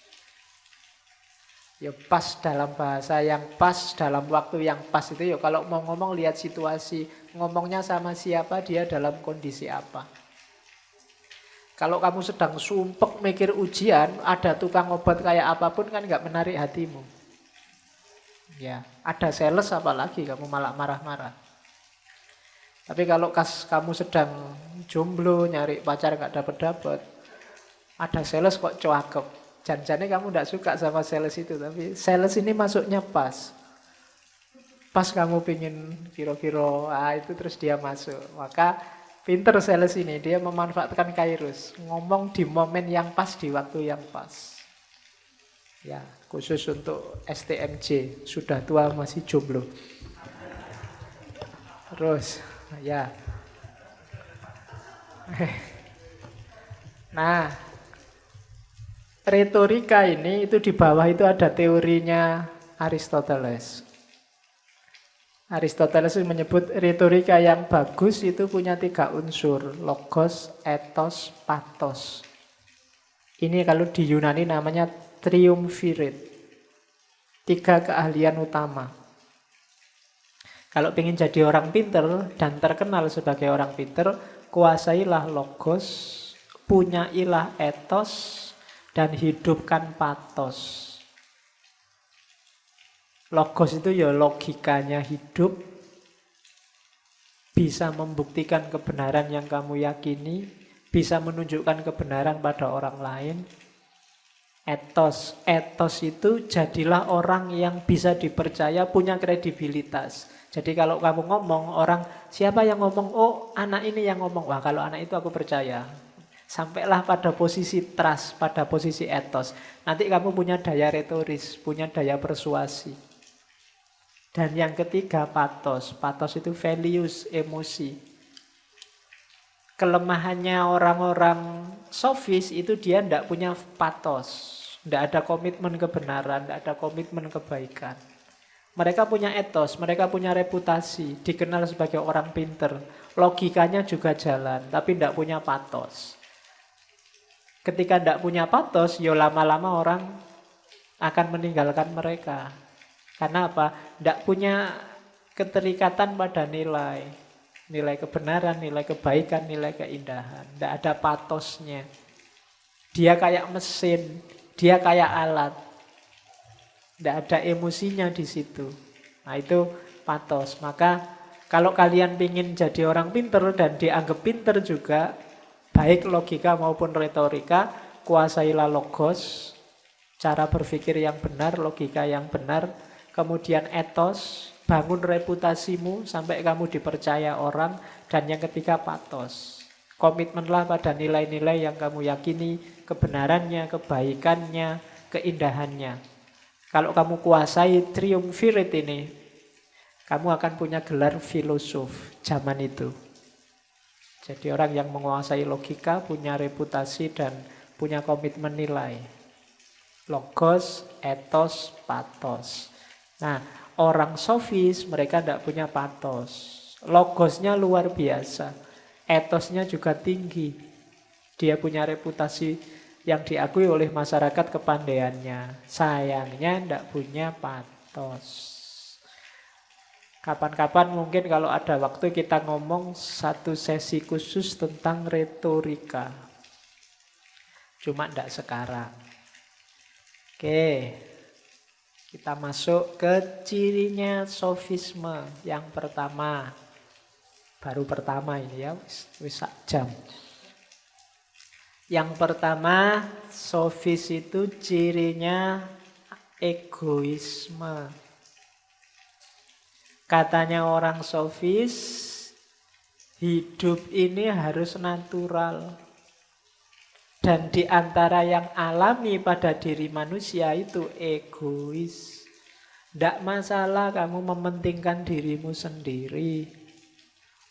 Ya pas dalam bahasa yang pas, dalam waktu yang pas itu ya kalau mau ngomong lihat situasi. Ngomongnya sama siapa, dia dalam kondisi apa. Kalau kamu sedang sumpek mikir ujian, ada tukang obat kayak apapun kan nggak menarik hatimu. Ya, ada sales apalagi kamu malah marah-marah. Tapi kalau kamu sedang jomblo, nyari pacar nggak dapet-dapet, ada sales kok cakep. Jangan-jangan kamu nggak suka sama sales itu, tapi sales ini masuknya pas. Pas kamu pingin kira-kira, itu terus dia masuk. Maka pinter sales ini, dia memanfaatkan kairos, ngomong di momen yang pas, di waktu yang pas. Ya, khusus untuk STMJ, sudah tua masih jomblo. Terus, ya. Nah, retorika ini itu di bawah itu ada teorinya Aristoteles. Aristoteles menyebut retorika yang bagus itu punya 3 unsur, logos, ethos, pathos. Ini kalau di Yunani namanya triumvirate. 3 keahlian utama. Kalau ingin jadi orang pinter dan terkenal sebagai orang pinter, kuasailah logos, punyailah etos dan hidupkan patos. Logos itu ya logikanya hidup, bisa membuktikan kebenaran yang kamu yakini, bisa menunjukkan kebenaran pada orang lain. Etos itu jadilah orang yang bisa dipercaya, punya kredibilitas. Jadi kalau kamu ngomong, orang siapa yang ngomong? Oh, anak ini yang ngomong. Wah, kalau anak itu aku percaya. Sampailah pada posisi trust, pada posisi etos. Nanti kamu punya daya retoris, punya daya persuasi. Dan yang ketiga patos. Patos itu values, emosi. Kelemahannya orang-orang sofis itu dia tidak punya patos. Tidak ada komitmen kebenaran, tidak ada komitmen kebaikan. Mereka punya etos, mereka punya reputasi, dikenal sebagai orang pinter. Logikanya juga jalan, tapi tidak punya patos. Ketika tidak punya patos, ya lama-lama orang akan meninggalkan mereka. Karena apa? Tidak punya keterikatan pada nilai. Nilai kebenaran, nilai kebaikan, nilai keindahan. Tidak ada patosnya. Dia kayak mesin, dia kayak alat. Tidak ada emosinya di situ. Nah itu patos. Maka kalau kalian ingin jadi orang pinter dan dianggap pinter juga, baik logika maupun retorika, kuasailah logos, cara berpikir yang benar, logika yang benar, kemudian etos, bangun reputasimu sampai kamu dipercaya orang, dan yang ketiga patos. Komitmenlah pada nilai-nilai yang kamu yakini, kebenarannya, kebaikannya, keindahannya. Kalau kamu kuasai triumvirat ini, kamu akan punya gelar filosof zaman itu. Jadi orang yang menguasai logika, punya reputasi dan punya komitmen nilai. Logos, etos, patos. Nah, orang sofis mereka tidak punya patos. Logosnya luar biasa. Etosnya juga tinggi. Dia punya reputasi yang diakui oleh masyarakat kepandaiannya. Sayangnya tidak punya patos. Kapan-kapan mungkin kalau ada waktu kita ngomong satu sesi khusus tentang retorika. Cuma tidak sekarang. Oke, kita masuk ke cirinya sofisme. Yang pertama, baru pertama ini ya, wis sak jam. Yang pertama, sofis itu cirinya egoisme. Katanya orang sofis, hidup ini harus natural. Dan di antara yang alami pada diri manusia itu egois. Tidak masalah kamu mementingkan dirimu sendiri.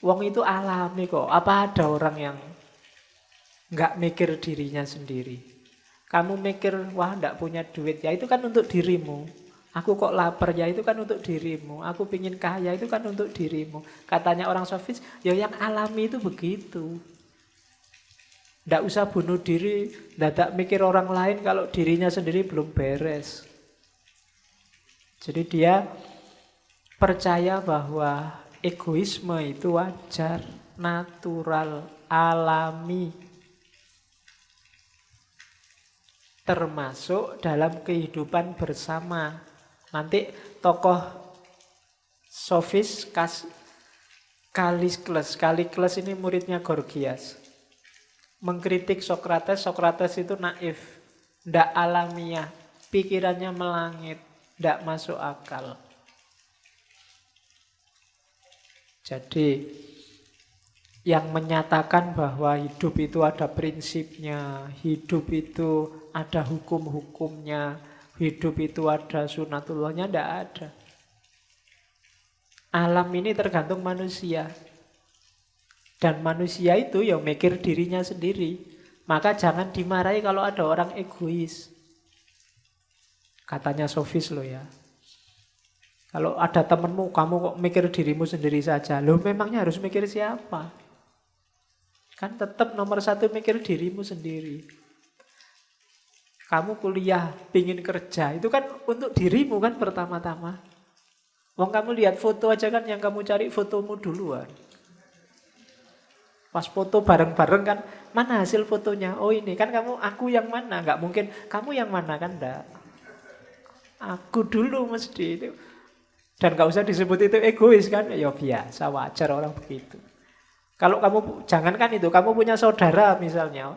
Wong itu alami kok. Apa ada orang yang nggak mikir dirinya sendiri? Kamu mikir, wah nggak punya duit, ya itu kan untuk dirimu. Aku kok lapar, ya itu kan untuk dirimu. Aku pingin kaya, itu kan untuk dirimu. Katanya orang sofis, ya yang alami itu begitu. Tidak usah bunuh diri, tidak mikir orang lain kalau dirinya sendiri belum beres. Jadi dia percaya bahwa egoisme itu wajar, natural, alami. Termasuk dalam kehidupan bersama. Nanti tokoh sofis Kalikles ini muridnya Gorgias. Mengkritik Sokrates, Sokrates itu naif, tidak alamiah, pikirannya melangit, tidak masuk akal. Jadi yang menyatakan bahwa hidup itu ada prinsipnya, hidup itu ada hukum-hukumnya, hidup itu ada sunatullahnya, tidak ada. Alam ini tergantung manusia. Dan manusia itu ya mikir dirinya sendiri. Maka jangan dimarahi kalau ada orang egois. Katanya sofis loh ya. Kalau ada temenmu, kamu kok mikir dirimu sendiri saja. Loh memangnya harus mikir siapa? Kan tetap nomor satu mikir dirimu sendiri. Kamu kuliah, pingin kerja, itu kan untuk dirimu kan pertama-tama. Wong kamu lihat foto aja kan yang kamu cari fotomu duluan. Pas foto bareng-bareng kan, mana hasil fotonya? Oh ini, kan kamu, aku yang mana? Nggak mungkin, kamu yang mana kan enggak. Aku dulu mesti itu. Dan nggak usah disebut itu egois kan, ya biasa, wajar orang begitu. Kalau kamu, jangankan itu, kamu punya saudara misalnya,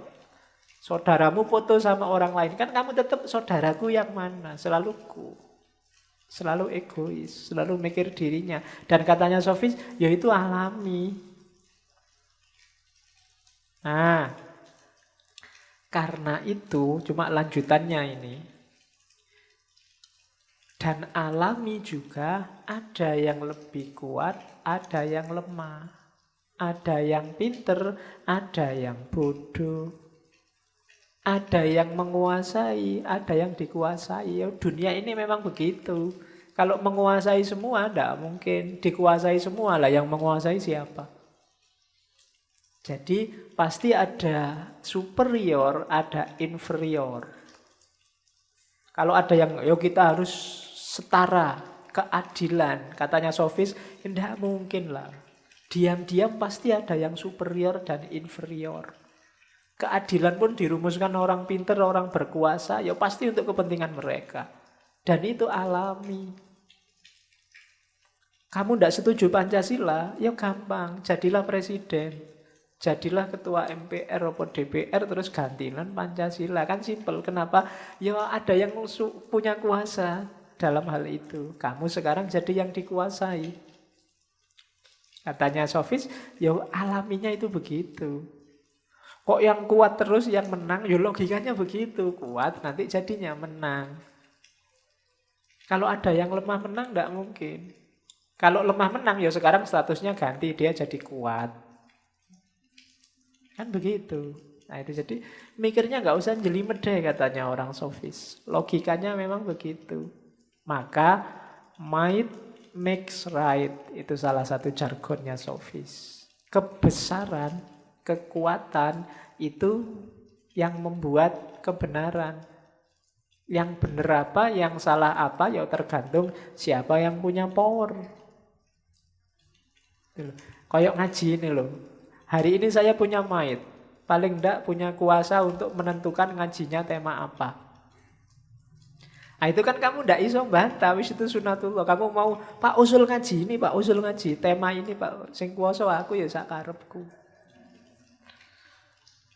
saudaramu foto sama orang lain, kan kamu tetap saudaraku yang mana? Selalu ku. Selalu egois, selalu mikir dirinya. Dan katanya Sofis, ya itu alami. Nah, karena itu, cuma lanjutannya ini. Dan alami juga, ada yang lebih kuat, ada yang lemah. Ada yang pinter, ada yang bodoh. Ada yang menguasai, ada yang dikuasai. Dunia ini memang begitu. Kalau menguasai semua, tidak mungkin. Dikuasai semua lah, yang menguasai siapa? Jadi pasti ada superior, ada inferior. Kalau ada yang, yo kita harus setara, keadilan. Katanya Sofis, tidak mungkin lah. Diam-diam pasti ada yang superior dan inferior. Keadilan pun dirumuskan orang pinter, orang berkuasa, ya pasti untuk kepentingan mereka. Dan itu alami. Kamu tidak setuju Pancasila, ya gampang, jadilah presiden. Jadilah ketua MPR atau DPR terus gantilan Pancasila. Kan simpel. Kenapa? Ya ada yang punya kuasa dalam hal itu. Kamu sekarang jadi yang dikuasai. Katanya Sofis, ya alaminya itu begitu. Kok yang kuat terus yang menang? Ya logikanya begitu. Kuat nanti jadinya menang. Kalau ada yang lemah menang, tidak mungkin. Kalau lemah menang, ya sekarang statusnya ganti. Dia jadi kuat. Kan begitu. Nah itu jadi mikirnya nggak usah jelimet deh katanya orang Sofis. Logikanya memang begitu. Maka might makes right. Itu salah satu jargonnya Sofis. Kebesaran, kekuatan itu yang membuat kebenaran. Yang benar apa, yang salah apa, ya tergantung siapa yang punya power. Kayak ngaji ini loh. Hari ini saya punya might. Paling enggak punya kuasa untuk menentukan ngajinya tema apa. Nah itu kan kamu enggak iso bantah, wis itu sunatullah. Kamu mau, Pak usul ngaji ini, Pak usul ngaji tema ini, Pak. Sing kuasa aku ya sak karepku.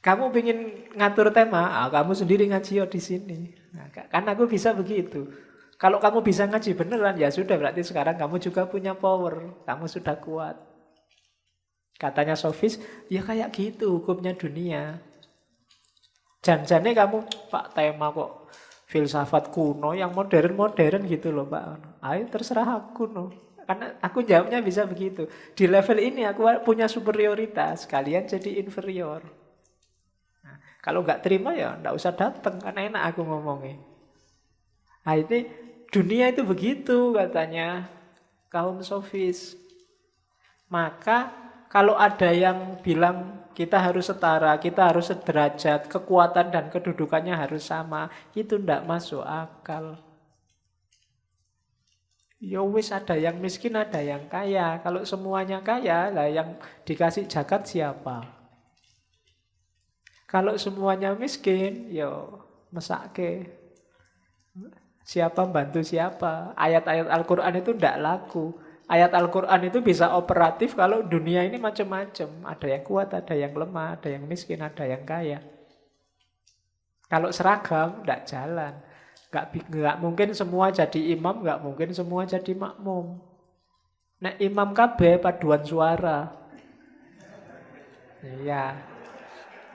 Kamu pengin ngatur tema, kamu sendiri ngaji ya di sini. Nah, kan aku bisa begitu. Kalau kamu bisa ngaji beneran, ya sudah berarti sekarang kamu juga punya power. Kamu sudah kuat. Katanya Sofis, ya kayak gitu hukumnya dunia. Janjane kamu, Pak tema kok filsafat kuno, yang modern-modern gitu loh Pak. Ayo terserah aku no. Karena aku jawabnya bisa begitu. Di level ini aku punya superioritas, kalian jadi inferior. Nah, kalau nggak terima ya nggak usah datang, karena enak aku ngomongnya. Nah ini dunia itu begitu katanya kaum Sofis. Maka kalau ada yang bilang kita harus setara, kita harus sederajat, kekuatan dan kedudukannya harus sama, itu ndak masuk akal. Ya wis ada yang miskin, ada yang kaya. Kalau semuanya kaya, lah yang dikasih zakat siapa? Kalau semuanya miskin, ya mesake. Siapa bantu siapa? Ayat-ayat Al-Quran itu ndak laku. Ayat Al-Quran itu bisa operatif kalau dunia ini macam-macam. Ada yang kuat, ada yang lemah, ada yang miskin, ada yang kaya. Kalau seragam, tidak jalan. Nggak mungkin semua jadi imam, nggak mungkin semua jadi makmum. Nah imam kabeh paduan suara. Iya.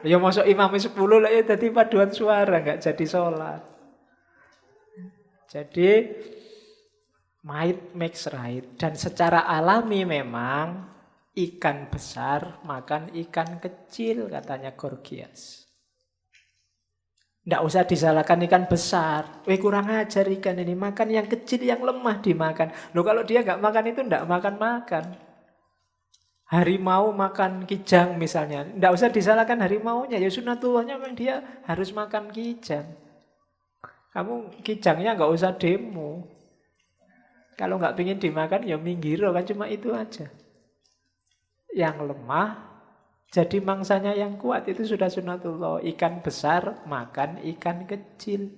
Ya masuk imam 10 lah ya jadi paduan suara, nggak jadi sholat. Jadi might makes right. Dan secara alami memang ikan besar makan ikan kecil, katanya Gorgias. Tidak usah disalahkan ikan besar. Kurang ajar ikan ini, makan yang kecil, yang lemah dimakan. Loh kalau dia nggak makan itu tidak makan-makan. Harimau makan kijang misalnya. Tidak usah disalahkan harimaunya. Ya sunatullahnya memang dia harus makan kijang. Kamu kijangnya nggak usah demo. Kalau nggak pengen dimakan ya minggir kan, cuma itu aja. Yang lemah Jadi mangsanya yang kuat itu sudah sunatullah. Ikan besar makan ikan kecil.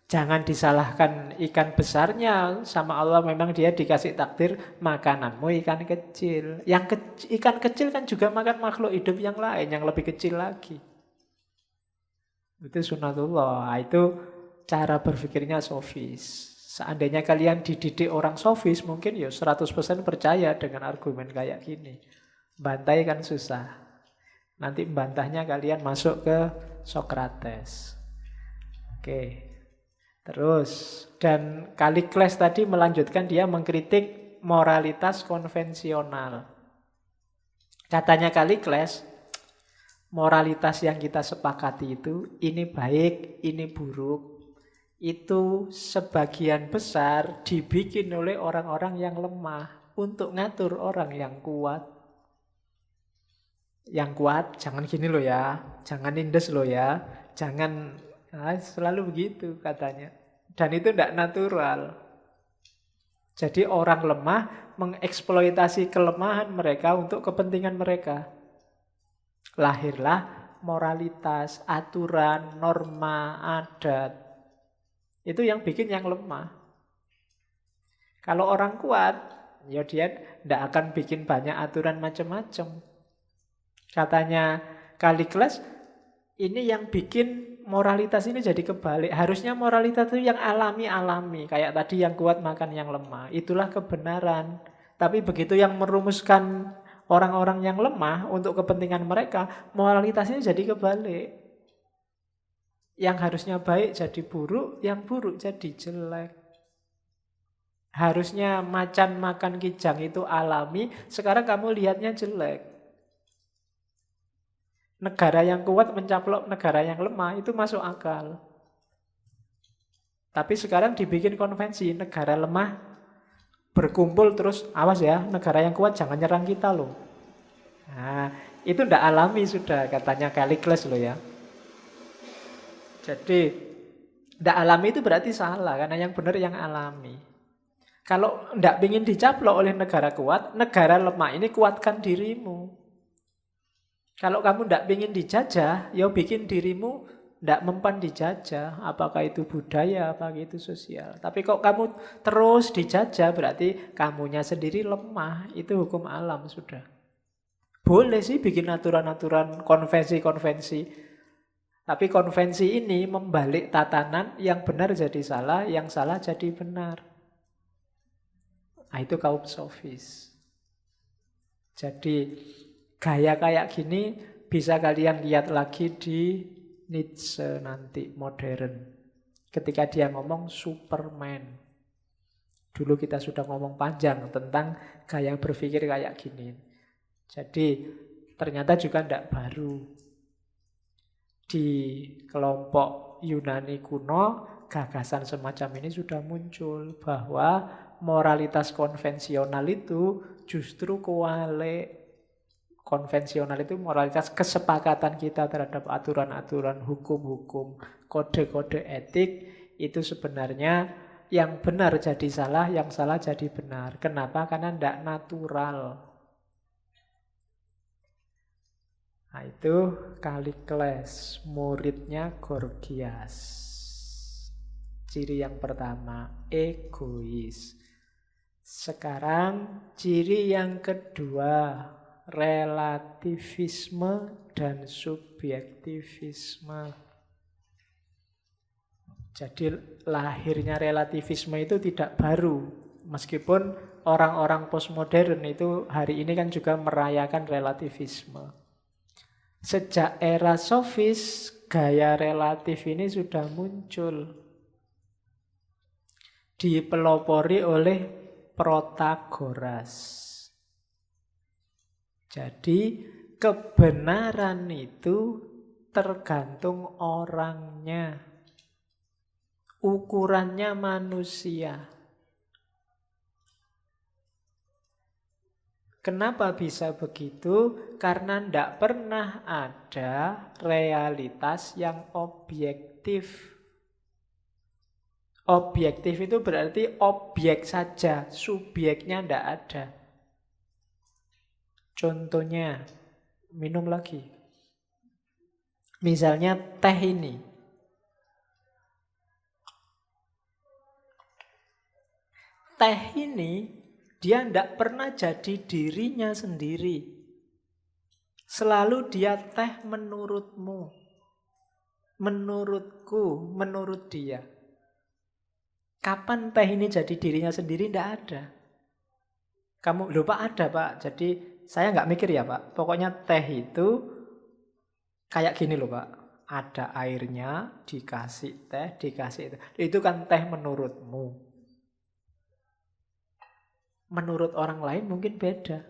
Jangan disalahkan ikan besarnya, sama Allah memang dia dikasih takdir makananmu ikan kecil. Ikan kecil kan juga makan makhluk hidup yang lain yang lebih kecil lagi. Itu sunatullah. Itu cara berpikirnya sofis. Seandainya kalian dididik orang sofis, mungkin ya 100% percaya dengan argumen kayak gini. Bantai kan susah. Nanti bantahnya kalian masuk ke Sokrates. Oke. Terus, dan Kalikles tadi melanjutkan, dia mengkritik moralitas konvensional. Katanya Kalikles, moralitas yang kita sepakati itu, ini baik, ini buruk, itu sebagian besar dibikin oleh orang-orang yang lemah untuk ngatur orang yang kuat. Yang kuat, jangan gini loh ya, jangan nindes loh ya, jangan, selalu begitu katanya. Dan itu tidak natural. Jadi orang lemah mengeksploitasi kelemahan mereka untuk kepentingan mereka. Lahirlah moralitas, aturan, norma, adat. Itu yang bikin yang lemah. Kalau orang kuat, ya dia tidak akan bikin banyak aturan macam-macam. Katanya Kalikles, ini yang bikin moralitas ini jadi kebalik. Harusnya moralitas itu yang alami-alami. Kayak tadi yang kuat makan yang lemah. Itulah kebenaran. Tapi begitu yang merumuskan orang-orang yang lemah untuk kepentingan mereka, moralitasnya jadi kebalik. Yang harusnya baik jadi buruk, yang buruk jadi jelek. Harusnya macan makan kijang itu alami, sekarang kamu lihatnya jelek. Negara yang kuat mencaplok negara yang lemah, itu masuk akal. Tapi sekarang dibikin konvensi, negara lemah berkumpul terus, awas ya, negara yang kuat jangan nyerang kita loh. Nah, itu ndak alami sudah, katanya Kalikles loh ya. Jadi, ndak alami itu berarti salah, karena yang benar yang alami. Kalau ndak ingin dicaplok oleh negara kuat, negara lemah ini kuatkan dirimu. Kalau kamu tidak ingin dijajah, ya bikin dirimu tidak mempan dijajah. Apakah itu budaya, apakah itu sosial. Tapi kok kamu terus dijajah, berarti kamunya sendiri lemah. Itu hukum alam sudah. Boleh sih bikin aturan-aturan, konvensi-konvensi. Tapi konvensi ini membalik tatanan, yang benar jadi salah, yang salah jadi benar. Nah, itu kaum sofis. Jadi gaya kayak gini bisa kalian lihat lagi di Nietzsche nanti, modern. Ketika dia ngomong Superman. Dulu kita sudah ngomong panjang tentang gaya berpikir kayak gini. Jadi ternyata juga tidak baru. Di kelompok Yunani kuno, gagasan semacam ini sudah muncul. Bahwa moralitas konvensional itu justru kewalik. Konvensional itu moralitas kesepakatan kita terhadap aturan-aturan, hukum-hukum, kode-kode etik. Itu sebenarnya yang benar jadi salah, yang salah jadi benar. Kenapa? Karena tidak natural. Nah itu Kalikles, muridnya Gorgias. Ciri yang pertama, egois. Sekarang ciri yang kedua, relativisme dan subjektivisme. Jadi lahirnya relativisme itu tidak baru. Meskipun orang-orang postmodern itu hari ini kan juga merayakan relativisme. Sejak era sofis, gaya relatif ini sudah muncul. Dipelopori oleh Protagoras. Jadi kebenaran itu tergantung orangnya. Ukurannya manusia. Kenapa bisa begitu? Karena tidak pernah ada realitas yang objektif. Objektif itu berarti objek saja, subjeknya tidak ada. Contohnya, minum lagi. Misalnya teh ini. Teh ini, dia tidak pernah jadi dirinya sendiri. Selalu dia teh menurutmu. Menurutku, menurut dia. Kapan teh ini jadi dirinya sendiri? Tidak ada. Kamu lupa ada Pak. Jadi saya nggak mikir ya Pak. Pokoknya teh itu kayak gini loh Pak. Ada airnya, dikasih teh, dikasih itu. Itu kan teh menurutmu. Menurut orang lain mungkin beda.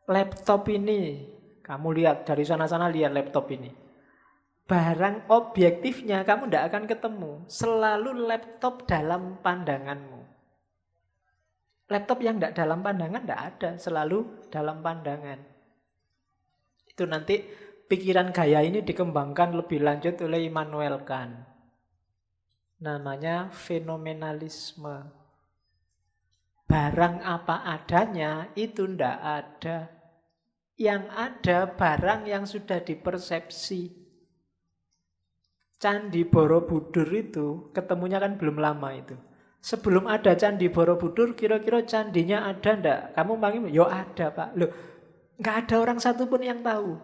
Laptop ini, kamu lihat dari sana-sana lihat laptop ini. Barang objektifnya kamu tidak akan ketemu. Selalu laptop dalam pandanganmu. Laptop yang tidak dalam pandangan tidak ada, selalu dalam pandangan. Itu nanti pikiran gaya ini dikembangkan lebih lanjut oleh Immanuel Kant. Namanya fenomenalisme. Barang apa adanya itu tidak ada. Yang ada barang yang sudah dipersepsi. Candi Borobudur itu ketemunya kan belum lama itu. Sebelum ada Candi Borobudur, kira-kira candinya ada ndak? Kamu panggil, yo ada Pak. Loh, nggak ada orang satu pun yang tahu.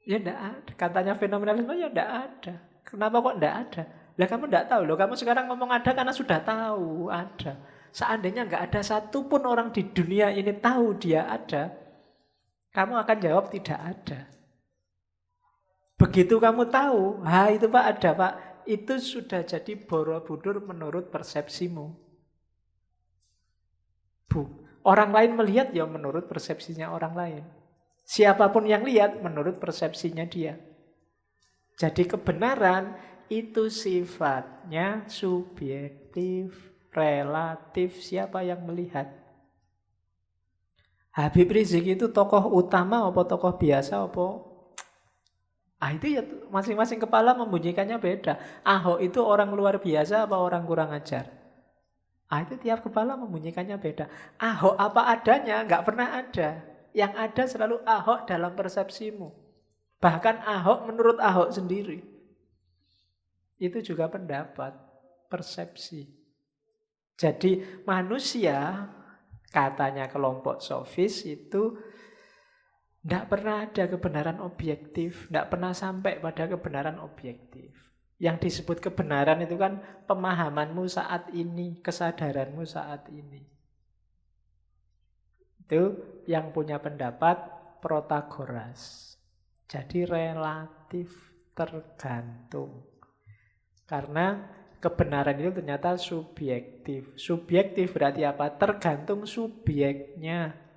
Ya ndak ada. Katanya fenomenalisme ya ndak ada. Kenapa kok ndak ada? Lah kamu ndak tahu loh. Kamu sekarang ngomong ada karena sudah tahu ada. Seandainya nggak ada satu pun orang di dunia ini tahu dia ada, kamu akan jawab tidak ada. Begitu kamu tahu, itu Pak ada Pak. Itu sudah jadi Borobudur menurut persepsimu. Orang lain melihat ya menurut persepsinya orang lain. Siapapun yang lihat menurut persepsinya dia. Jadi kebenaran itu sifatnya subjektif, relatif, siapa yang melihat. Habib Rizik itu tokoh utama apa tokoh biasa apa? Itu ya masing-masing kepala membunyikannya beda. Ahok itu orang luar biasa apa orang kurang ajar? Itu tiap kepala membunyikannya beda. Ahok apa adanya nggak pernah ada. Yang ada selalu Ahok dalam persepsimu. Bahkan Ahok menurut Ahok sendiri. Itu juga pendapat, persepsi. Jadi manusia, katanya kelompok sofis itu tidak pernah ada kebenaran objektif, tidak pernah sampai pada kebenaran objektif. Yang disebut kebenaran itu kan pemahamanmu saat ini, kesadaranmu saat ini. Itu yang punya pendapat Protagoras. Jadi relatif, tergantung. Karena kebenaran itu ternyata subjektif. Subjektif berarti apa? Tergantung subjeknya.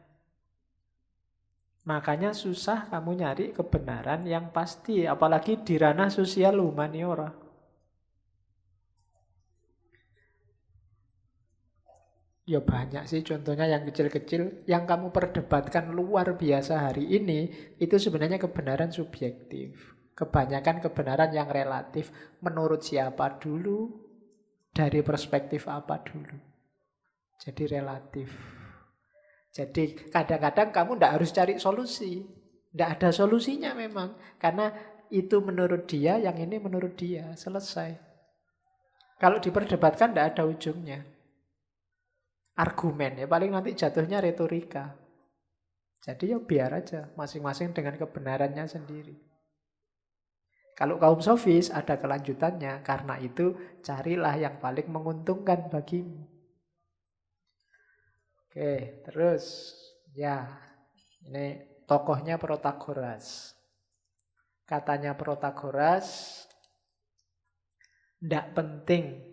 Makanya susah kamu nyari kebenaran yang pasti, apalagi di ranah sosial humaniora. Ya banyak sih contohnya yang kecil-kecil. Yang kamu perdebatkan luar biasa hari ini, itu sebenarnya kebenaran subjektif. Kebanyakan kebenaran yang relatif. Menurut siapa dulu, dari perspektif apa dulu. Jadi relatif. Jadi kadang-kadang kamu tidak harus cari solusi. Tidak ada solusinya memang. Karena itu menurut dia, yang ini menurut dia. Selesai. Kalau diperdebatkan tidak ada ujungnya. Argumen ya paling nanti jatuhnya retorika. Jadi ya biar aja. Masing-masing dengan kebenarannya sendiri. Kalau kaum sofis ada kelanjutannya. Karena itu carilah yang paling menguntungkan bagimu. Oke, terus ya ini tokohnya Protagoras. Katanya Protagoras, tidak penting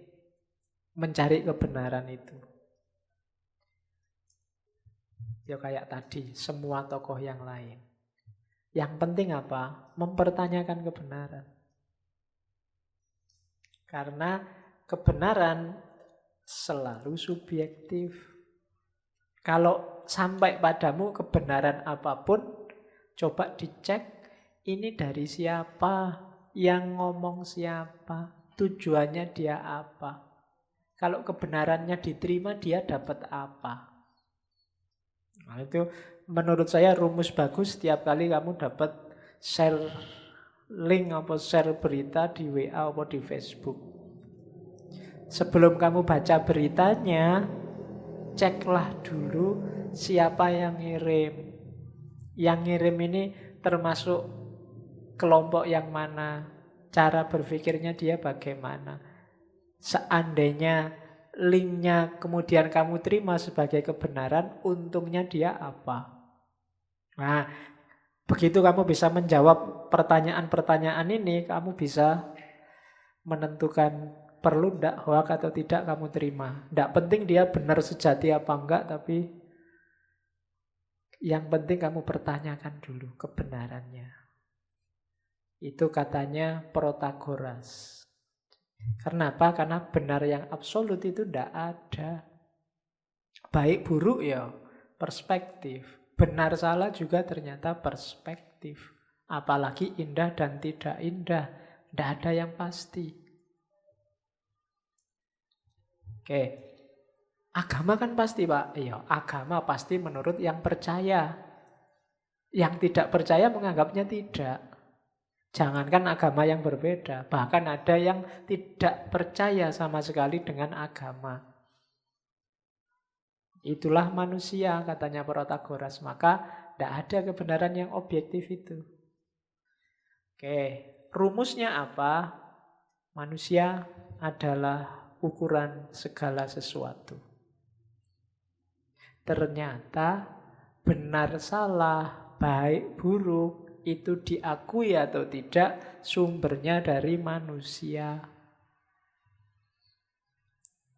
mencari kebenaran itu. Ya kayak tadi, semua tokoh yang lain. Yang penting apa? Mempertanyakan kebenaran. Karena kebenaran selalu subjektif. Kalau sampai padamu kebenaran apapun, coba dicek ini dari siapa, yang ngomong siapa, tujuannya dia apa. Kalau kebenarannya diterima, dia dapat apa. Nah, itu menurut saya rumus bagus setiap kali kamu dapat share link apa share berita di WA atau di Facebook. Sebelum kamu baca beritanya, ceklah dulu siapa yang ngirim. Yang ngirim ini termasuk kelompok yang mana, cara berpikirnya dia bagaimana. Seandainya linknya kemudian kamu terima sebagai kebenaran, untungnya dia apa? Nah, begitu kamu bisa menjawab pertanyaan-pertanyaan ini, kamu bisa menentukan perlu ndak hoak atau tidak kamu terima. Ndak penting dia benar sejati apa enggak, tapi yang penting kamu pertanyakan dulu kebenarannya. Itu katanya Protagoras. Kenapa? Karena benar yang absolut itu ndak ada. Baik buruk ya perspektif. Benar salah juga ternyata perspektif. Apalagi indah dan tidak indah. Ndak ada yang pasti. Oke. Agama kan pasti, Pak. Iya, agama pasti menurut yang percaya. Yang tidak percaya menganggapnya tidak. Jangankan agama yang berbeda, bahkan ada yang tidak percaya sama sekali dengan agama. Itulah manusia, katanya Protagoras. Maka tidak ada kebenaran yang objektif itu. Oke, rumusnya apa? Manusia adalah ukuran segala sesuatu. Ternyata benar salah, baik buruk, itu diakui atau tidak sumbernya dari manusia.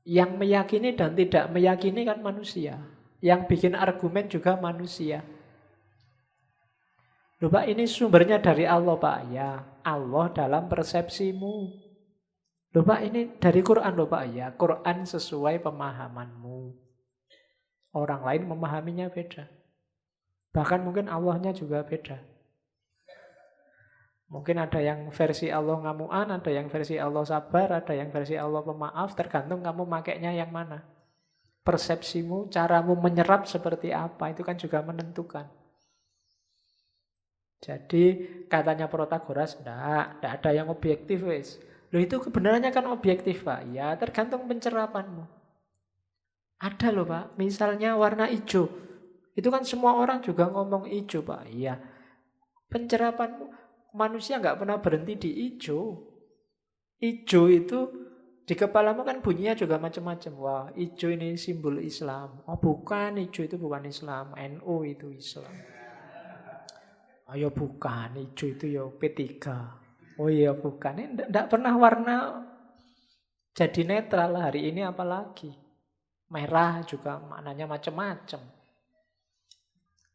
Yang meyakini dan tidak meyakini kan manusia. Yang bikin argumen juga manusia. Loh Pak, ini sumbernya dari Allah Pak. Ya, Allah dalam persepsimu. Loh Pak, ini dari Quran loh Pak. Ya, Quran sesuai pemahamanmu. Orang lain memahaminya beda. Bahkan mungkin Allahnya juga beda. Mungkin ada yang versi Allah ngamuan, ada yang versi Allah sabar, ada yang versi Allah pemaaf, tergantung kamu makainya yang mana. Persepsimu, caramu menyerap seperti apa, itu kan juga menentukan. Jadi katanya Protagoras, enggak ada yang objektif wes. Loh itu kebenarannya kan objektif Pak. Ya tergantung pencerapanmu. Ada loh Pak, misalnya warna hijau. Itu kan semua orang juga ngomong hijau Pak. Iya. Pencerapanmu, manusia nggak pernah berhenti di hijau. Hijau itu di kepalamu kan bunyinya juga macam-macam. Wah, hijau ini simbol Islam. Oh bukan, hijau itu bukan Islam. NU itu Islam. Ayo bukan, hijau itu ya P3. Oh iya bukan, ini tidak pernah warna jadi netral. Hari ini apalagi. Merah juga maknanya macam-macam.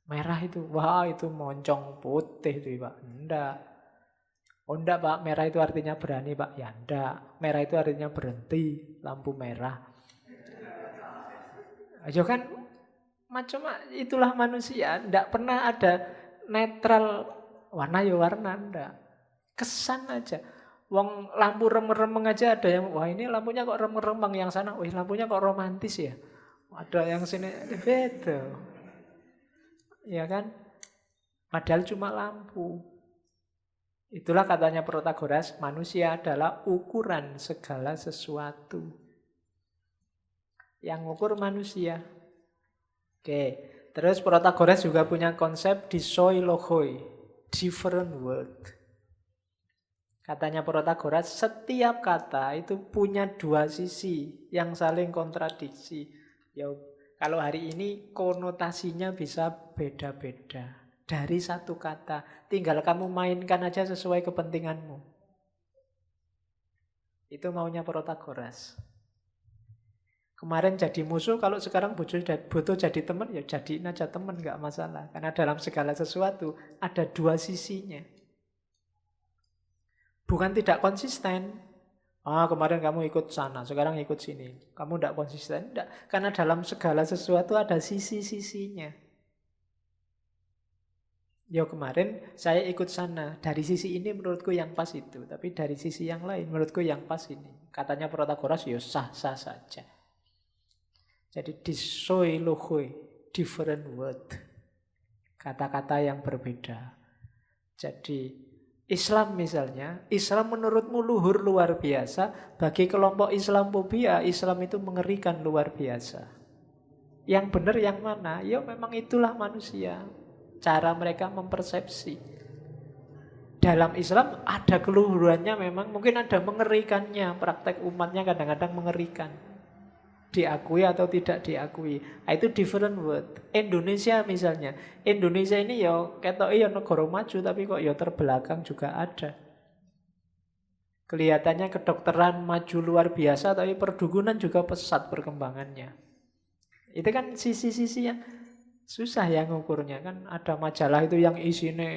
Merah itu, wah itu moncong putih itu Pak. Enggak. Oh enggak Pak, merah itu artinya berani Pak. Ya enggak, merah itu artinya berhenti, lampu merah. Ayo kan, macam itulah manusia. Enggak pernah ada netral, warna ya warna, enggak. Kesan aja. Wong lampu remeng-remeng aja ada yang, wah ini lampunya kok remeng-remeng, yang sana, wih lampunya kok romantis ya. Ada yang sini, beda. Ya kan? Padahal cuma lampu. Itulah katanya Protagoras, manusia adalah ukuran segala sesuatu. Yang ukur manusia. Oke, terus Protagoras juga punya konsep disoi logoi, different word. Katanya Protagoras, setiap kata itu punya dua sisi yang saling kontradiksi. Ya, kalau hari ini konotasinya bisa beda-beda. Dari satu kata, tinggal kamu mainkan aja sesuai kepentinganmu. Itu maunya Protagoras. Kemarin jadi musuh, kalau sekarang butuh jadi teman, ya jadiin aja teman, nggak masalah. Karena dalam segala sesuatu ada dua sisinya. Bukan tidak konsisten. Kemarin kamu ikut sana, sekarang ikut sini. Kamu tidak konsisten. Tidak. Karena dalam segala sesuatu ada sisi-sisinya. Ya kemarin saya ikut sana. Dari sisi ini menurutku yang pas itu. Tapi dari sisi yang lain menurutku yang pas ini. Katanya Protagoras, ya sah-sah saja. Jadi disoi logoi, different word. Kata-kata yang berbeda. Jadi Islam misalnya, Islam menurutmu luhur luar biasa, bagi kelompok Islamophobia, Islam itu mengerikan luar biasa. Yang benar yang mana? Ya memang itulah manusia. Cara mereka mempersepsi. Dalam Islam ada keluhurannya memang, mungkin ada mengerikannya. Praktek umatnya kadang-kadang mengerikan. Diakui atau tidak diakui. Nah, itu different word. Indonesia misalnya. Indonesia ini ya ketok ya negara maju tapi kok ya terbelakang juga ada. Kelihatannya kedokteran maju luar biasa tapi perdukunan juga pesat perkembangannya. Itu kan sisi-sisi yang susah ya ngukurnya kan. Ada majalah itu yang isinya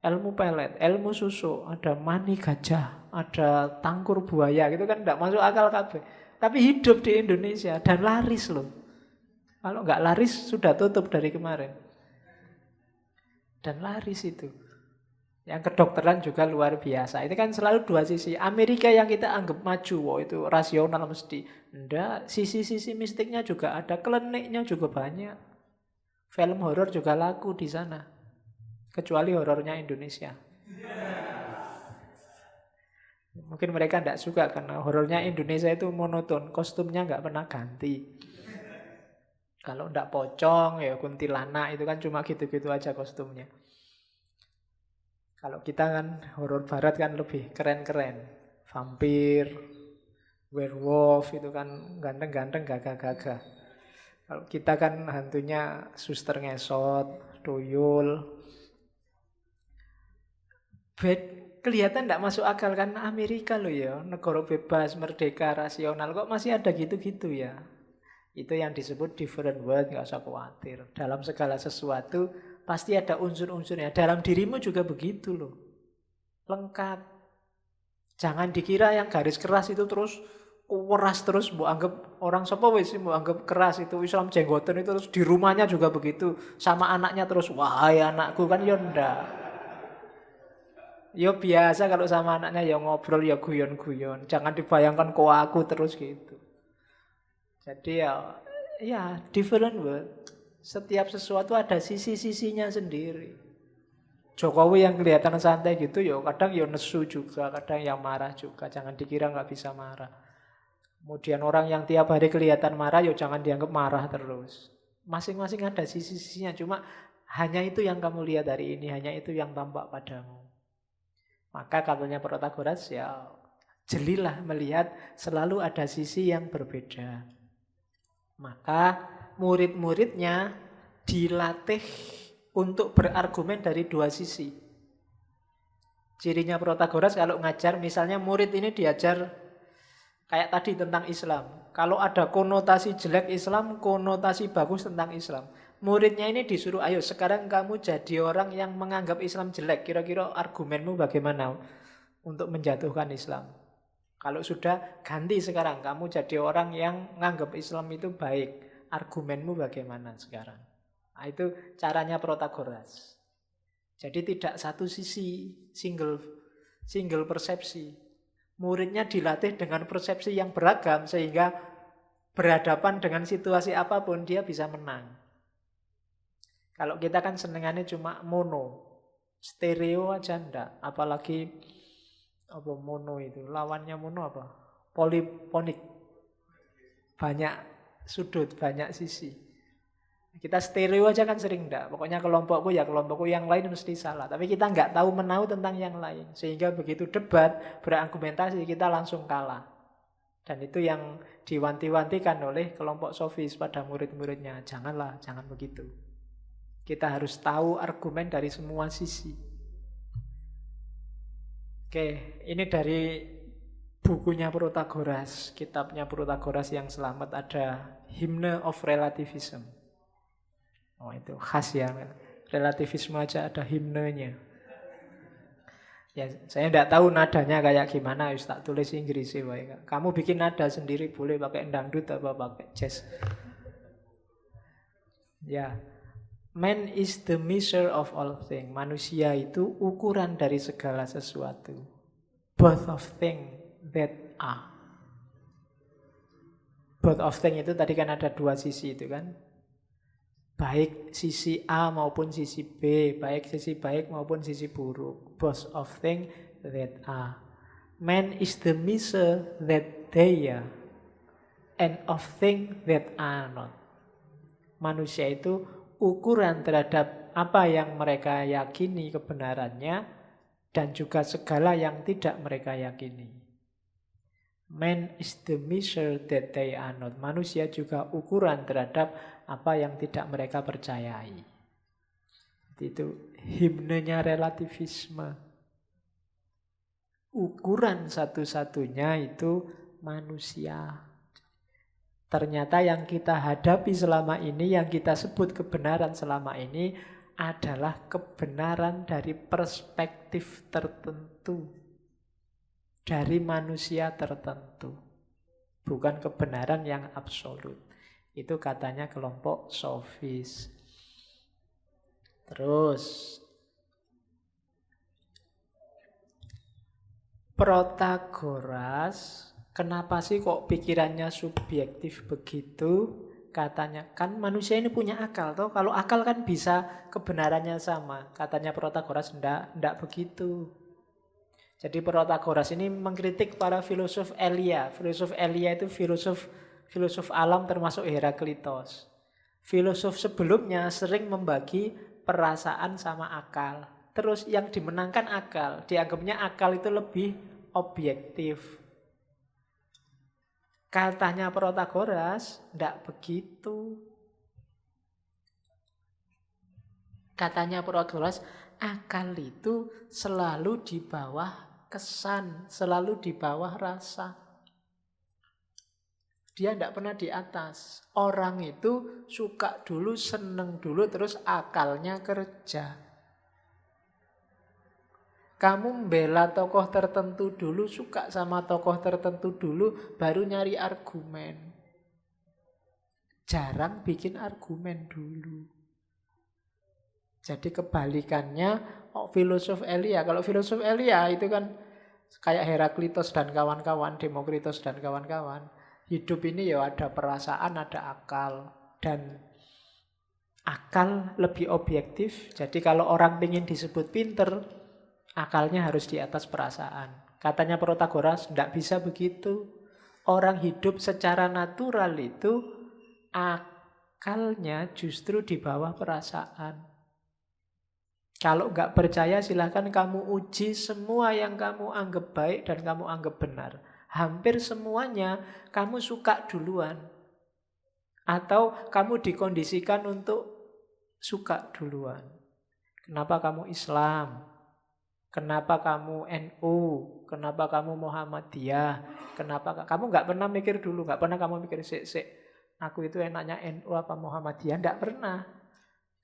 ilmu pelet, ilmu susu, ada mani gajah, ada tangkur buaya gitu kan tidak masuk akal kabeh. Tapi hidup di Indonesia dan laris loh. Kalau nggak laris sudah tutup dari kemarin. Dan laris itu. Yang kedokteran juga luar biasa. Itu kan selalu dua sisi. Amerika yang kita anggap maju, wow, itu rasional mesti. Enggak, sisi-sisi mistiknya juga ada, kliniknya juga banyak. Film horor juga laku di sana. Kecuali horornya Indonesia. Mungkin mereka tidak suka karena horornya Indonesia itu monoton, kostumnya nggak pernah ganti. Kalau tidak pocong, ya kuntilanak itu kan cuma gitu-gitu aja kostumnya. Kalau kita kan horor barat kan lebih keren-keren. Vampir, werewolf itu kan ganteng-ganteng, gagah-gagah. Kalau kita kan hantunya suster ngesot, tuyul. Kelihatan tidak masuk akal kan Amerika loh ya, negara bebas, merdeka, rasional, kok masih ada gitu-gitu ya. Itu yang disebut different world, nggak usah khawatir. Dalam segala sesuatu pasti ada unsur-unsurnya. Dalam dirimu juga begitu loh, lengkap. Jangan dikira yang garis keras itu terus keras terus, mbok anggap orang sapa wis mbok anggap keras itu Islam jenggoten itu terus di rumahnya juga begitu, sama anaknya terus wahai anakku kan ya ndak. Ya biasa kalau sama anaknya ya ngobrol ya guyon-guyon. Jangan dibayangkan kok aku terus gitu. Jadi ya different world. Setiap sesuatu ada sisi-sisinya sendiri. Jokowi yang kelihatan santai gitu ya kadang ya nesu juga, kadang yang marah juga. Jangan dikira nggak bisa marah. Kemudian orang yang tiap hari kelihatan marah ya jangan dianggap marah terus. Masing-masing ada sisi-sisinya. Cuma hanya itu yang kamu lihat hari ini, hanya itu yang tampak padamu. Maka katanya Protagoras ya jelilah melihat selalu ada sisi yang berbeda. Maka murid-muridnya dilatih untuk berargumen dari dua sisi. Cirinya Protagoras kalau ngajar, misalnya murid ini diajar kayak tadi tentang Islam. Kalau ada konotasi jelek Islam, konotasi bagus tentang Islam. Muridnya ini disuruh, ayo sekarang kamu jadi orang yang menganggap Islam jelek. Kira-kira argumenmu bagaimana untuk menjatuhkan Islam? Kalau sudah, ganti sekarang. Kamu jadi orang yang menganggap Islam itu baik. Argumenmu bagaimana sekarang? Nah, itu caranya Protagoras. Jadi tidak satu sisi, single persepsi. Muridnya dilatih dengan persepsi yang beragam sehingga berhadapan dengan situasi apapun dia bisa menang. Kalau kita kan senengannya cuma mono, stereo aja ndak, apalagi apa mono itu, lawannya mono apa? Poliponik. Banyak sudut, banyak sisi. Kita stereo aja kan sering ndak. Pokoknya kelompokku ya kelompokku, yang lain mesti salah. Tapi kita nggak tahu menahu tentang yang lain. Sehingga begitu debat, berargumentasi kita langsung kalah. Dan itu yang diwanti-wantikan oleh kelompok sofis pada murid-muridnya. Janganlah, jangan begitu. Kita harus tahu argumen dari semua sisi. Oke, ini dari bukunya Protagoras, kitabnya Protagoras yang selamat, ada Hymn of Relativism. Oh itu khas ya, relativisme aja ada himnenya. Ya, saya tidak tahu nadanya kayak gimana, harus tak tulis Inggrisnya. Kamu bikin nada sendiri boleh pakai dangdut apa pakai jazz. Ya. Man is the measure of all things. Manusia itu ukuran dari segala sesuatu. Both of things that are. Both of things itu tadi kan ada dua sisi itu kan. Baik sisi A maupun sisi B, baik sisi baik maupun sisi buruk. Both of things that are. Man is the measure that they are, and of things that are not. Manusia itu ukuran terhadap apa yang mereka yakini kebenarannya, dan juga segala yang tidak mereka yakini. Man is the measure that they are not. Manusia juga ukuran terhadap apa yang tidak mereka percayai. Itu himnenya relativisme. Ukuran satu-satunya itu manusia. Ternyata yang kita hadapi selama ini, yang kita sebut kebenaran selama ini adalah kebenaran dari perspektif tertentu, dari manusia tertentu, bukan kebenaran yang absolut. Itu katanya kelompok sofis. Terus Protagoras, kenapa sih kok pikirannya subjektif begitu? Katanya, kan manusia ini punya akal toh. Kalau akal kan bisa kebenarannya sama. Katanya Protagoras, enggak begitu. Jadi Protagoras ini mengkritik para filosof Elia. Filosof Elia itu filosof alam termasuk Heraklitos. Filosof sebelumnya sering membagi perasaan sama akal. Terus yang dimenangkan akal. Dianggapnya akal itu lebih objektif. Katanya Protagoras, tidak begitu. Katanya Protagoras, akal itu selalu di bawah kesan, selalu di bawah rasa. Dia tidak pernah di atas. Orang itu suka dulu, seneng dulu, terus akalnya kerja. Kamu membela tokoh tertentu dulu, suka sama tokoh tertentu dulu, baru nyari argumen. Jarang bikin argumen dulu. Jadi kebalikannya filosof Elia. Kalau filosof Elia itu kan kayak Heraklitos dan kawan-kawan, Demokritos dan kawan-kawan. Hidup ini ya ada perasaan, ada akal. Dan akal lebih objektif. Jadi kalau orang ingin disebut pinter, akalnya harus di atas perasaan. Katanya Protagoras, tidak bisa begitu. Orang hidup secara natural itu akalnya justru di bawah perasaan. Kalau nggak percaya silahkan kamu uji semua yang kamu anggap baik dan kamu anggap benar. Hampir semuanya kamu suka duluan. Atau kamu dikondisikan untuk suka duluan. Kenapa kamu Islam? Kenapa kamu NU? Kenapa kamu Muhammadiyah? Kenapa kamu nggak pernah mikir dulu? Nggak pernah kamu mikir aku itu enaknya NU apa Muhammadiyah? Nggak pernah.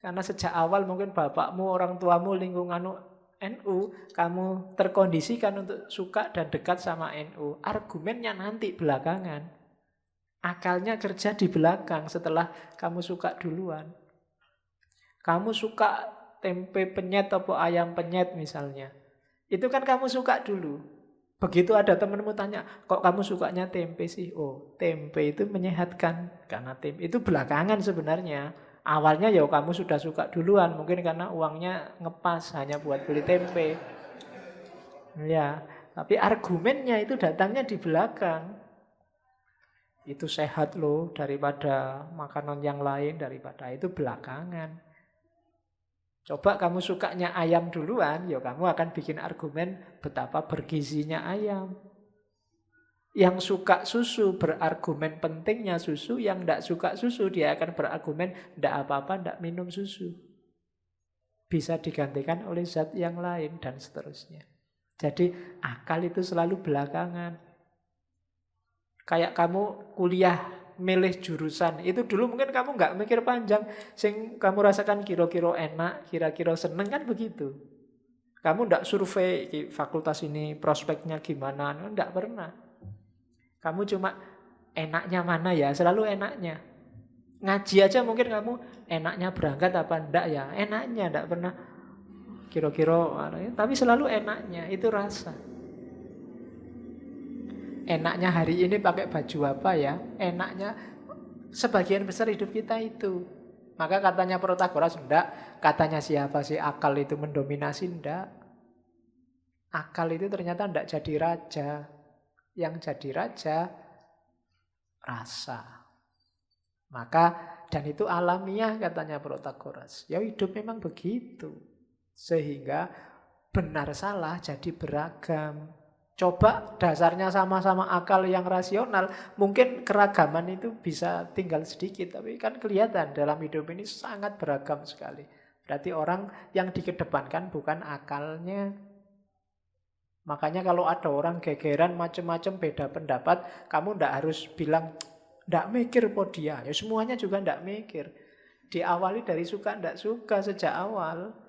Karena sejak awal mungkin bapakmu, orang tuamu, lingkunganmu NU, kamu terkondisikan untuk suka dan dekat sama NU. Argumennya nanti belakangan. Akalnya kerja di belakang setelah kamu suka duluan. Kamu suka tempe penyet atau ayam penyet misalnya. Itu kan kamu suka dulu. Begitu ada temanmu tanya, kok kamu sukanya tempe sih? Oh, tempe itu menyehatkan. Karena tempe itu belakangan sebenarnya. Awalnya ya kamu sudah suka duluan. Mungkin karena uangnya ngepas hanya buat beli tempe. Ya, tapi argumennya itu datangnya di belakang. Itu sehat loh daripada makanan yang lain, daripada itu belakangan. Coba kamu sukanya ayam duluan, ya kamu akan bikin argumen betapa bergizinya ayam. Yang suka susu berargumen pentingnya susu, yang tidak suka susu dia akan berargumen tidak apa-apa, tidak minum susu. Bisa digantikan oleh zat yang lain dan seterusnya. Jadi akal itu selalu belakangan. Kayak kamu kuliah milih jurusan, itu dulu mungkin kamu nggak mikir panjang, sing kamu rasakan kira-kira enak, kira-kira seneng kan begitu. Kamu nggak survei fakultas ini prospeknya gimana, nggak pernah. Kamu cuma enaknya mana ya, selalu enaknya. Ngaji aja mungkin kamu enaknya berangkat apa enggak ya, enaknya enggak pernah kira-kira, tapi selalu enaknya, itu rasa. Enaknya hari ini pakai baju apa ya? Enaknya sebagian besar hidup kita itu. Maka katanya Protagoras, enggak. Katanya siapa sih akal itu mendominasi? Enggak. Akal itu ternyata enggak jadi raja. Yang jadi raja, rasa. Maka, dan itu alamiah katanya Protagoras. Ya hidup memang begitu. Sehingga benar salah jadi beragam. Coba dasarnya sama-sama akal yang rasional, mungkin keragaman itu bisa tinggal sedikit. Tapi kan kelihatan dalam hidup ini sangat beragam sekali. Berarti orang yang dikedepankan bukan akalnya. Makanya kalau ada orang gegeran macam-macam beda pendapat, kamu ndak harus bilang, ndak mikir po dia. Ya semuanya juga ndak mikir. Diawali dari suka ndak suka sejak awal.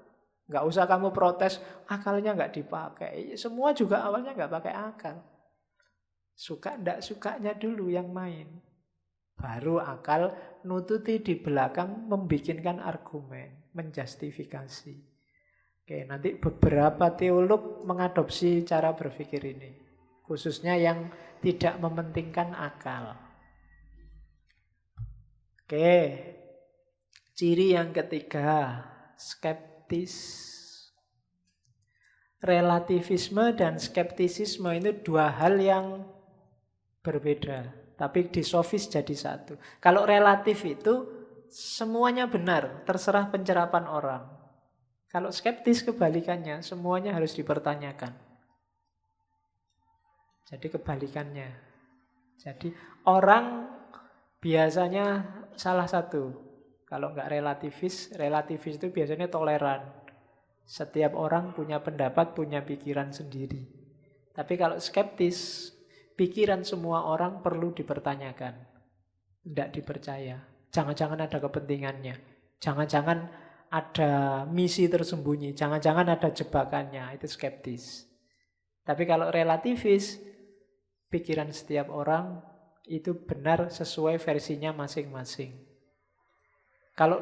Nggak usah kamu protes, akalnya nggak dipakai. Semua juga awalnya nggak pakai akal. Suka ndak sukanya dulu yang main. Baru akal nututi di belakang membikinkan argumen, menjustifikasi. Oke, nanti beberapa teolog mengadopsi cara berpikir ini. Khususnya yang tidak mementingkan akal. Oke, ciri yang ketiga, skeptis. Relativisme dan skeptisisme itu dua hal yang berbeda, tapi disofis jadi satu. Kalau relatif itu semuanya benar, terserah pencerapan orang. Kalau skeptis kebalikannya, semuanya harus dipertanyakan. Jadi kebalikannya. Jadi orang biasanya salah satu. Kalau nggak relativis itu biasanya toleran. Setiap orang punya pendapat, punya pikiran sendiri. Tapi kalau skeptis, pikiran semua orang perlu dipertanyakan. Tidak dipercaya. Jangan-jangan ada kepentingannya. Jangan-jangan ada misi tersembunyi. Jangan-jangan ada jebakannya. Itu skeptis. Tapi kalau relativis, pikiran setiap orang itu benar sesuai versinya masing-masing. Kalau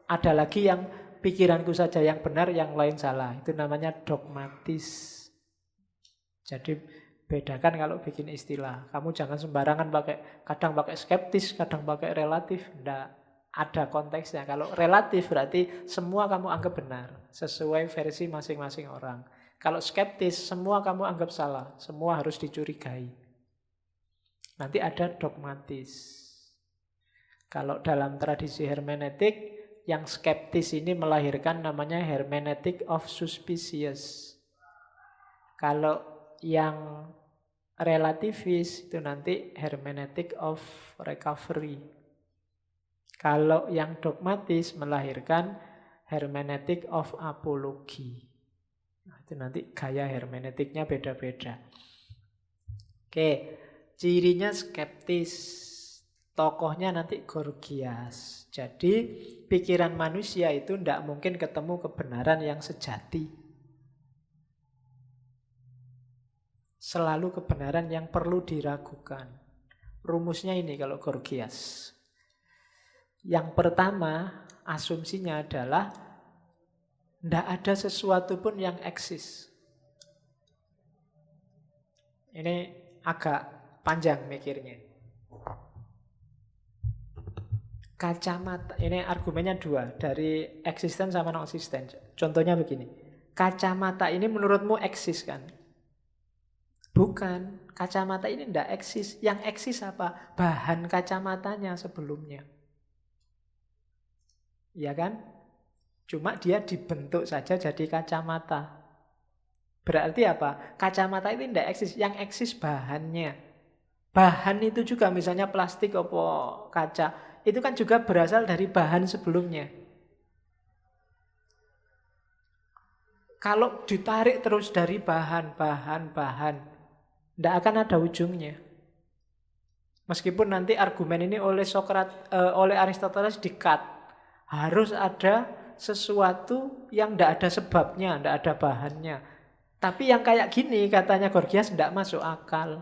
ada lagi yang pikiranku saja yang benar, yang lain salah. Itu namanya dogmatis. Jadi bedakan kalau bikin istilah. Kamu jangan sembarangan kadang pakai skeptis, kadang pakai relatif. Tidak ada konteksnya. Kalau relatif berarti semua kamu anggap benar. Sesuai versi masing-masing orang. Kalau skeptis, semua kamu anggap salah. Semua harus dicurigai. Nanti ada dogmatis. Kalau dalam tradisi hermeneutik, yang skeptis ini melahirkan namanya hermeneutik of suspicious. Kalau yang relativis itu nanti hermeneutik of recovery. Kalau yang dogmatis melahirkan hermeneutik of apology. Nah, itu nanti gaya hermeneutiknya beda-beda. Oke, cirinya skeptis. Tokohnya nanti Gorgias. Jadi pikiran manusia itu tidak mungkin ketemu kebenaran yang sejati. Selalu kebenaran yang perlu diragukan. Rumusnya ini kalau Gorgias. Yang pertama, asumsinya adalah tidak ada sesuatu pun yang eksis. Ini agak panjang mikirnya. Kacamata, ini argumennya dua, dari eksisten sama non-eksisten. Contohnya begini, kacamata ini menurutmu eksis kan? Bukan, kacamata ini tidak eksis. Yang eksis apa? Bahan kacamatanya sebelumnya. Iya kan? Cuma dia dibentuk saja jadi kacamata. Berarti apa? Kacamata itu tidak eksis, yang eksis bahannya. Bahan itu juga misalnya plastik apa kaca, itu kan juga berasal dari bahan sebelumnya. Kalau ditarik terus dari bahan, tidak akan ada ujungnya. Meskipun nanti argumen ini oleh Aristoteles di-cut. Harus ada sesuatu yang tidak ada sebabnya, tidak ada bahannya. Tapi yang kayak gini katanya Gorgias tidak masuk akal.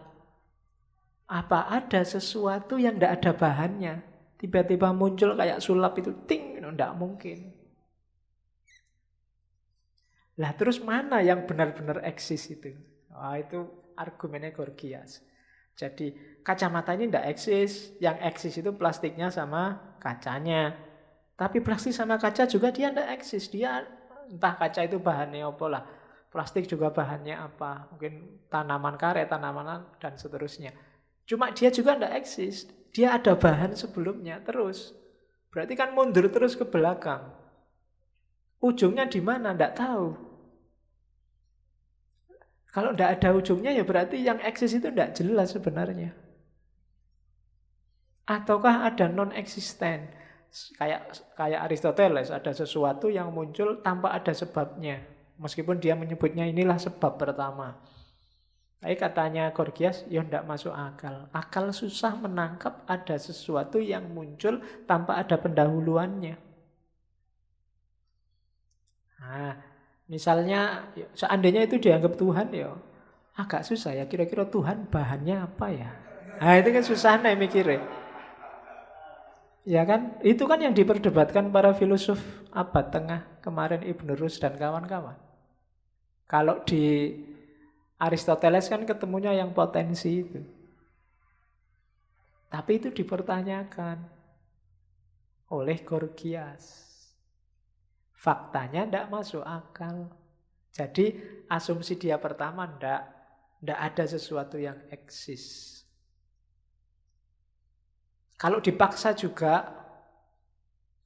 Apa ada sesuatu yang tidak ada bahannya? Tiba-tiba muncul kayak sulap itu, ting, tidak mungkin. Lah terus mana yang benar-benar eksis itu? Itu argumennya Gorgias. Jadi kacamata ini tidak eksis, yang eksis itu plastiknya sama kacanya. Tapi plastik sama kaca juga dia tidak eksis. Dia entah kaca itu bahannya apa lah. Plastik juga bahannya apa. Mungkin tanaman karet, tanaman dan seterusnya. Cuma dia juga tidak eksis. Dia ada bahan sebelumnya terus. Berarti kan mundur terus ke belakang. Ujungnya di mana? Tidak tahu. Kalau tidak ada ujungnya ya berarti yang eksis itu tidak jelas sebenarnya. Ataukah ada non-eksisten? Kayak Aristoteles, ada sesuatu yang muncul tanpa ada sebabnya. Meskipun dia menyebutnya inilah sebab pertama. Tapi katanya Gorgias, ya tidak masuk akal. Akal susah menangkap ada sesuatu yang muncul tanpa ada pendahuluannya. Nah, misalnya, seandainya itu dianggap Tuhan ya, agak susah ya. Kira-kira Tuhan bahannya apa ya? Nah, itu kan susah nih mikirnya. Ya kan, itu kan yang diperdebatkan para filosof abad tengah kemarin Ibn Rushd dan kawan-kawan. Kalau di Aristoteles kan ketemunya yang potensi itu. Tapi itu dipertanyakan oleh Gorgias. Faktanya tidak masuk akal. Jadi asumsi dia pertama tidak ada sesuatu yang eksis. Kalau dipaksa juga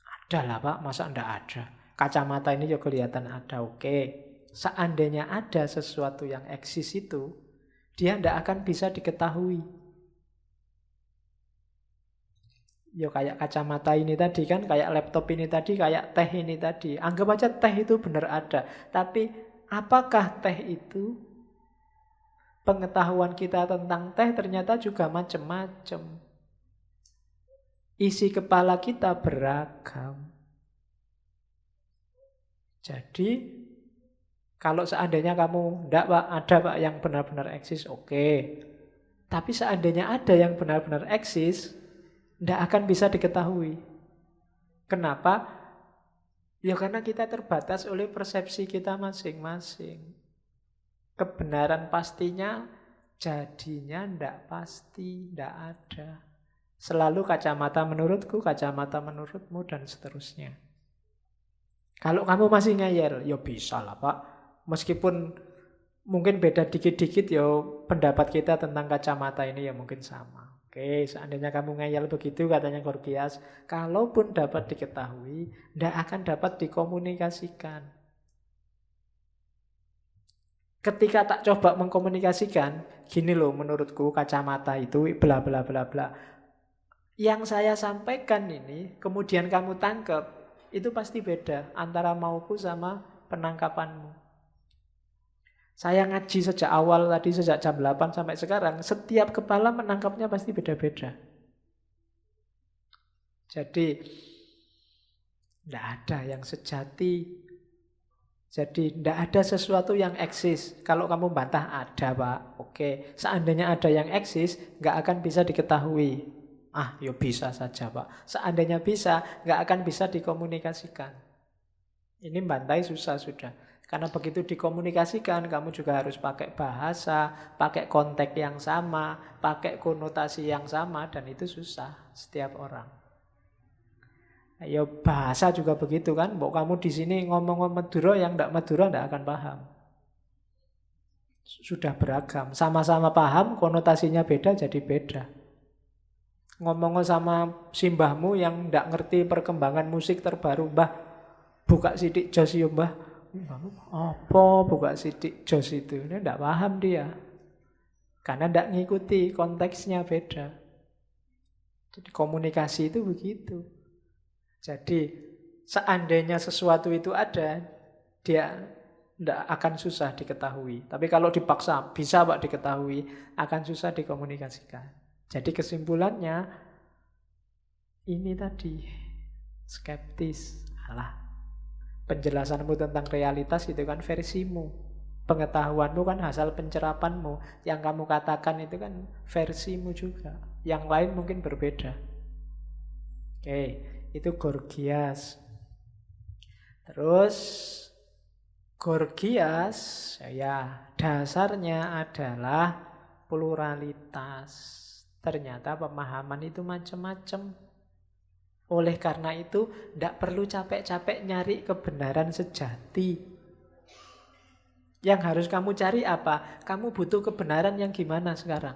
ada lah Pak, masa tidak ada? Kacamata ini ya kelihatan ada, oke. Seandainya ada sesuatu yang eksis itu, dia tidak akan bisa diketahui. Ya kayak kacamata ini tadi kan, kayak laptop ini tadi, kayak teh ini tadi. Anggap aja teh itu benar ada. Tapi apakah teh itu? Pengetahuan kita tentang teh ternyata juga macam-macam. Isi kepala kita beragam. Jadi kalau seandainya kamu tidak Pak, ada Pak yang benar-benar eksis, oke. Tapi seandainya ada yang benar-benar eksis, tidak akan bisa diketahui. Kenapa? Ya karena kita terbatas oleh persepsi kita masing-masing. Kebenaran pastinya jadinya tidak pasti, tidak ada. Selalu kacamata menurutku, kacamata menurutmu, dan seterusnya. Kalau kamu masih ngeyel, ya bisa lah Pak. Meskipun mungkin beda dikit-dikit ya pendapat kita tentang kacamata ini ya mungkin sama. Oke, seandainya kamu ngeyel begitu katanya Gorgias, kalaupun dapat diketahui, tidak akan dapat dikomunikasikan. Ketika tak coba mengkomunikasikan, gini loh menurutku kacamata itu bla bla bla bla. Yang saya sampaikan ini, kemudian kamu tangkap, itu pasti beda antara mauku sama penangkapanmu. Saya ngaji sejak awal tadi, sejak jam 8 sampai sekarang, setiap kepala menangkapnya pasti beda-beda. Jadi, tidak ada yang sejati. Jadi, tidak ada sesuatu yang eksis. Kalau kamu bantah, ada Pak. Oke, seandainya ada yang eksis, nggak akan bisa diketahui. Ah, ya bisa saja Pak. Seandainya bisa, nggak akan bisa dikomunikasikan. Ini bantai susah sudah. Karena begitu dikomunikasikan, kamu juga harus pakai bahasa, pakai konteks yang sama, pakai konotasi yang sama, dan itu susah setiap orang. Ya bahasa juga begitu kan. Mbok kamu di sini ngomong Madura, yang ndak Madura ndak akan paham. Sudah beragam. Sama-sama paham, konotasinya beda jadi beda. Ngomong sama simbahmu yang ndak ngerti perkembangan musik terbaru, Mbah, buka sidik jos yo Mbah. Apa buka sidik jos itu? Ini ndak paham dia. Karena ndak ngikuti, konteksnya beda. Jadi komunikasi itu begitu. Jadi seandainya sesuatu itu ada, dia ndak akan susah diketahui. Tapi kalau dipaksa bisa Pak diketahui, akan susah dikomunikasikan. Jadi kesimpulannya ini tadi, skeptis. Alah, penjelasanmu tentang realitas itu kan versimu. Pengetahuanmu kan hasil pencerapanmu. Yang kamu katakan itu kan versimu juga. Yang lain mungkin berbeda. Oke, itu Gorgias. Terus Gorgias ya dasarnya adalah pluralitas. Ternyata pemahaman itu macam-macam. Oleh karena itu, tidak perlu capek-capek nyari kebenaran sejati. Yang harus kamu cari apa? Kamu butuh kebenaran yang gimana sekarang?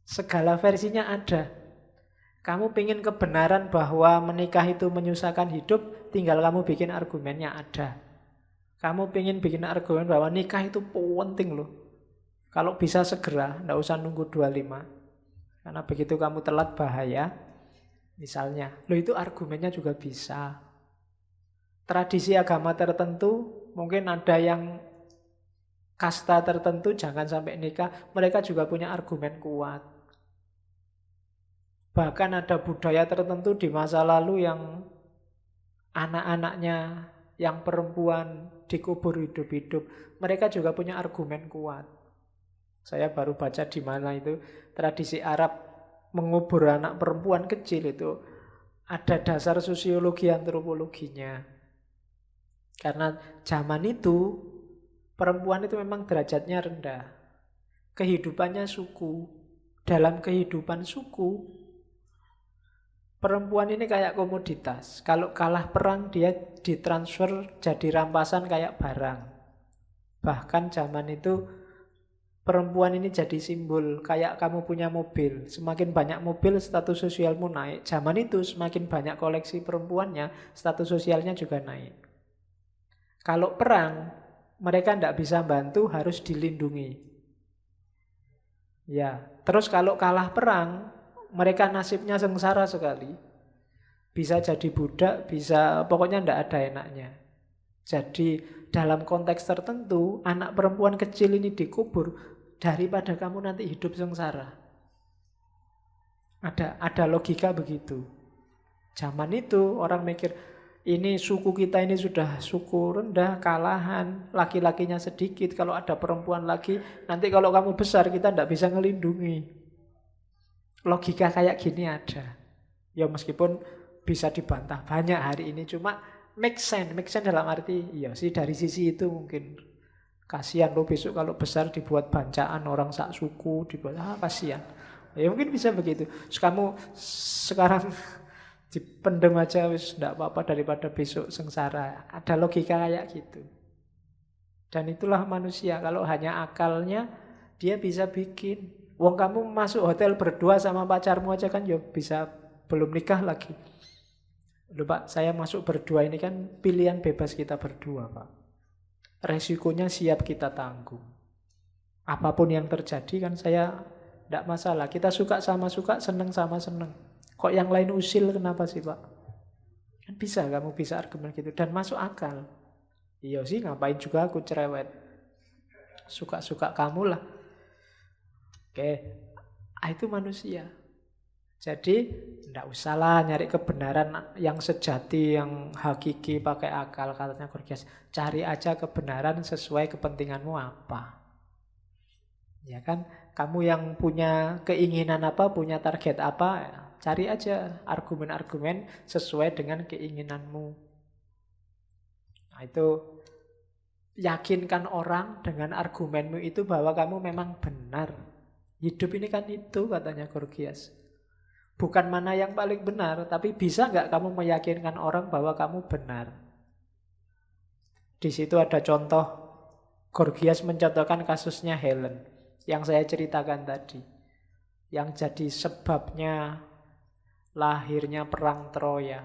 Segala versinya ada. Kamu pengen kebenaran bahwa menikah itu menyusahkan hidup, tinggal kamu bikin argumennya ada. Kamu pengen bikin argumen bahwa nikah itu penting loh. Kalau bisa segera, tidak usah nunggu 25. Karena begitu kamu telat bahaya. Misalnya, loh itu argumennya juga bisa. Tradisi agama tertentu, mungkin ada yang kasta tertentu jangan sampai nikah, mereka juga punya argumen kuat. Bahkan ada budaya tertentu di masa lalu yang anak-anaknya yang perempuan dikubur hidup-hidup, mereka juga punya argumen kuat. Saya baru baca di mana itu tradisi Arab mengubur anak perempuan kecil itu ada dasar sosiologi antropologinya. Karena zaman itu perempuan itu memang derajatnya rendah. Kehidupannya suku. Dalam kehidupan suku, perempuan ini kayak komoditas. Kalau kalah perang dia ditransfer jadi rampasan kayak barang. Bahkan zaman itu perempuan ini jadi simbol. Kayak kamu punya mobil. Semakin banyak mobil status sosialmu naik. Zaman itu semakin banyak koleksi perempuannya, status sosialnya juga naik. Kalau perang, mereka tidak bisa bantu, harus dilindungi. Ya, terus kalau kalah perang, mereka nasibnya sengsara sekali. Bisa jadi budak, bisa pokoknya tidak ada enaknya. Jadi dalam konteks tertentu, anak perempuan kecil ini dikubur daripada kamu nanti hidup sengsara. Ada logika begitu. Zaman itu orang mikir, ini suku kita ini sudah suku rendah, kalahan, laki-lakinya sedikit. Kalau ada perempuan lagi, nanti kalau kamu besar kita tidak bisa ngelindungi. Logika kayak gini ada. Ya meskipun bisa dibantah banyak hari ini, cuma make sense dalam arti, iya sih dari sisi itu mungkin. Kasihan lo besok kalau besar dibuat bancaan orang sak suku, dibuat, kasihan. Ya mungkin bisa begitu. Terus kamu sekarang dipendem aja wis enggak apa-apa daripada besok sengsara. Ada logika kayak gitu. Dan itulah manusia, kalau hanya akalnya dia bisa bikin. Wong kamu masuk hotel berdua sama pacarmu aja kan ya bisa belum nikah lagi. Loh Pak, saya masuk berdua ini kan pilihan bebas kita berdua Pak. Resikonya siap kita tanggung. Apapun yang terjadi kan saya tidak masalah. Kita suka sama suka, seneng sama seneng. Kok yang lain usil kenapa sih Pak? Kan bisa, kamu bisa argumen gitu. Dan masuk akal. Iya sih, ngapain juga aku cerewet. Suka-suka kamu lah. Oke, itu manusia. Jadi, tidak usahlah nyari kebenaran yang sejati, yang hakiki pakai akal. Katanya Gorgias, cari aja kebenaran sesuai kepentinganmu apa. Ya kan, kamu yang punya keinginan apa, punya target apa, cari aja argumen-argumen sesuai dengan keinginanmu. Nah itu, yakinkan orang dengan argumenmu itu bahwa kamu memang benar. Hidup ini kan itu, katanya Gorgias. Bukan mana yang paling benar, tapi bisa nggak kamu meyakinkan orang bahwa kamu benar. Di situ ada contoh, Gorgias mencontohkan kasusnya Helen, yang saya ceritakan tadi. Yang jadi sebabnya lahirnya perang Troya.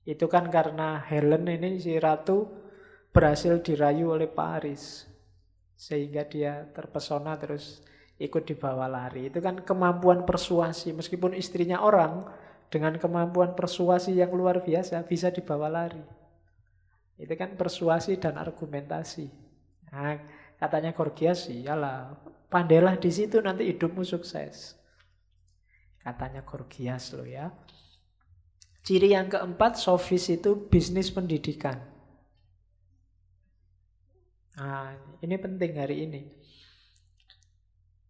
Itu kan karena Helen ini si ratu berhasil dirayu oleh Paris. Sehingga dia terpesona terus ikut dibawa lari. Itu kan kemampuan persuasi. Meskipun istrinya orang, dengan kemampuan persuasi yang luar biasa bisa dibawa lari. Itu kan persuasi dan argumentasi. Nah, katanya Gorgias, iyalah, pandailah di situ nanti hidupmu sukses. Katanya Gorgias loh ya. Ciri yang keempat, sofis itu bisnis pendidikan. Nah, ini penting hari ini.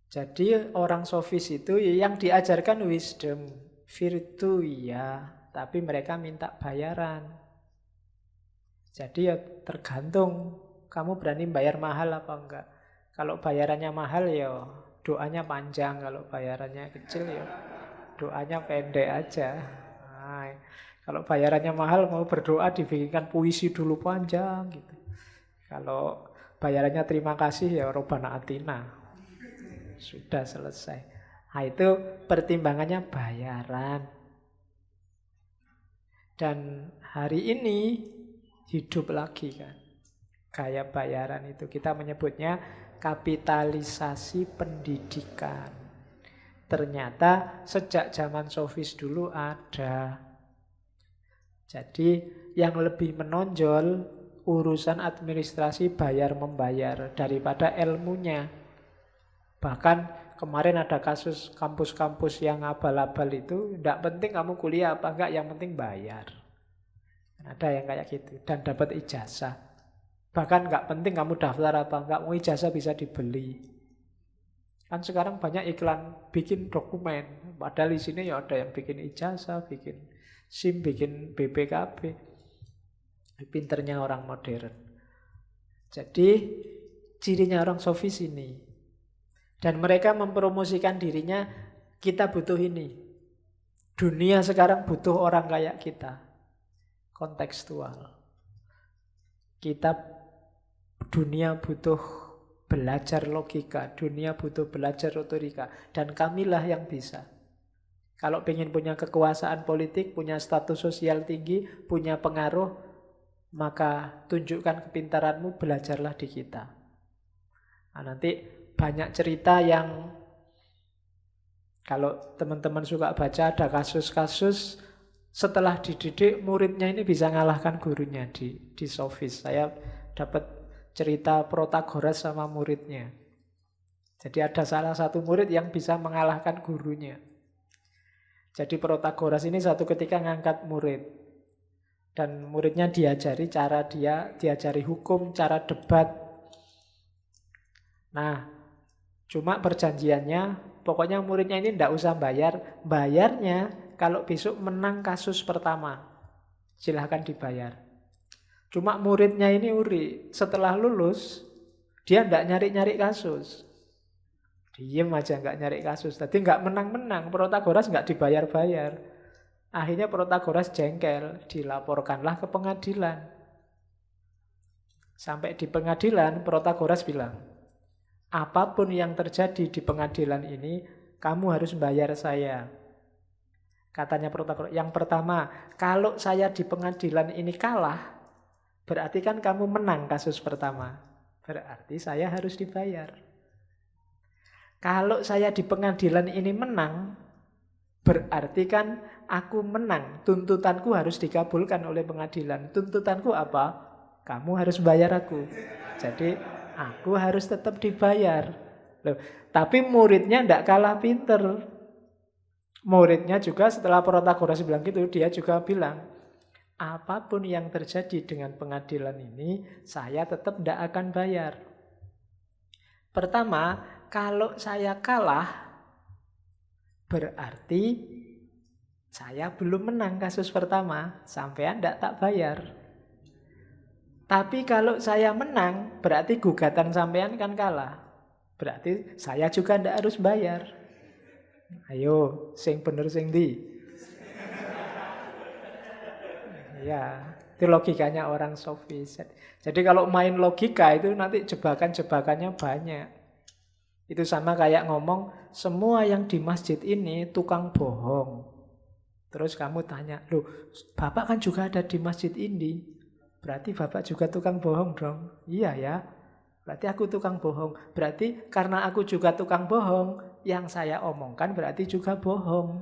Jadi orang sofis itu yang diajarkan wisdom, virtu ya, tapi mereka minta bayaran. Jadi ya tergantung kamu berani bayar mahal apa enggak. Kalau bayarannya mahal ya doanya panjang, kalau bayarannya kecil ya doanya pendek aja. Nah, kalau bayarannya mahal mau berdoa dibikinkan puisi dulu panjang gitu. Kalau bayarannya terima kasih ya Robbana Atina. Sudah selesai. Nah, itu pertimbangannya bayaran. Dan hari ini hidup lagi kan. Gaya bayaran itu kita menyebutnya kapitalisasi pendidikan. Ternyata sejak zaman sofis dulu ada. Jadi yang lebih menonjol urusan administrasi bayar-membayar daripada ilmunya. Bahkan kemarin ada kasus kampus-kampus yang abal-abal itu, tidak penting kamu kuliah apa enggak, yang penting bayar. Ada yang kayak gitu, dan dapat ijazah. Bahkan nggak penting kamu daftar apa enggak, mau ijazah bisa dibeli. Kan sekarang banyak iklan bikin dokumen, padahal di sini ya ada yang bikin ijazah, bikin SIM, bikin BPKB. Pinternya orang modern. Jadi cirinya orang sofis ini. Dan mereka mempromosikan dirinya, kita butuh ini. Dunia sekarang butuh orang kayak kita. Kontekstual. Dunia butuh belajar logika, dunia butuh belajar retorika, dan kamilah yang bisa. Kalau ingin punya kekuasaan politik, punya status sosial tinggi, punya pengaruh, maka tunjukkan kepintaranmu, belajarlah di kita. Nah, nanti banyak cerita yang kalau teman-teman suka baca, ada kasus-kasus setelah dididik muridnya ini bisa ngalahkan gurunya di sofis. Saya dapat cerita Protagoras sama muridnya. Jadi ada salah satu murid yang bisa mengalahkan gurunya. Jadi Protagoras ini satu ketika ngangkat murid. Dan muridnya diajari hukum, cara debat. Nah, cuma perjanjiannya, pokoknya muridnya ini tidak usah bayar. Bayarnya kalau besok menang kasus pertama, silahkan dibayar. Cuma muridnya ini uri, setelah lulus, dia tidak nyari-nyari kasus. Diem aja nggak nyari kasus. Tadi nggak menang-menang, Protagoras nggak dibayar-bayar. Akhirnya Protagoras jengkel, dilaporkanlah ke pengadilan. Sampai di pengadilan, Protagoras bilang, apapun yang terjadi di pengadilan ini, kamu harus bayar saya. Katanya Protagoras, yang pertama, kalau saya di pengadilan ini kalah, berarti kan kamu menang kasus pertama. Berarti saya harus dibayar. Kalau saya di pengadilan ini menang, berarti kan aku menang. Tuntutanku harus dikabulkan oleh pengadilan. Tuntutanku apa? Kamu harus bayar aku. Jadi aku harus tetap dibayar. Loh, tapi muridnya tidak kalah pinter. Muridnya juga setelah Protagoras bilang gitu, dia juga bilang, apapun yang terjadi dengan pengadilan ini, saya tetap tidak akan bayar. Pertama, kalau saya kalah, berarti saya belum menang kasus pertama, sampean tidak tak bayar. Tapi kalau saya menang, berarti gugatan sampean kan kalah. Berarti saya juga tidak harus bayar. Ayo, sing bener sing di. Ya, itu logikanya orang sofis. Jadi kalau main logika itu nanti jebakan-jebakannya banyak. Itu sama kayak ngomong, semua yang di masjid ini tukang bohong. Terus kamu tanya, loh Bapak kan juga ada di masjid ini. Berarti Bapak juga tukang bohong dong. Iya ya, berarti aku tukang bohong. Berarti karena aku juga tukang bohong, yang saya omongkan berarti juga bohong.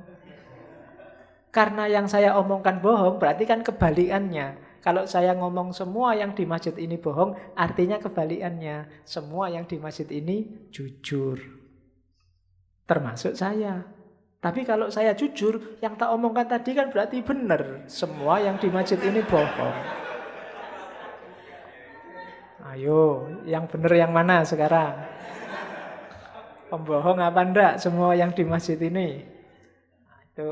Karena yang saya omongkan bohong, berarti kan kebalikannya. Kalau saya ngomong semua yang di masjid ini bohong, artinya kebalikannya. Semua yang di masjid ini jujur. Termasuk saya. Tapi kalau saya jujur, yang tak omongkan tadi kan berarti benar. Semua yang di masjid ini bohong. Ayo, yang benar yang mana sekarang? Pembohong apa enggak semua yang di masjid ini? Nah, itu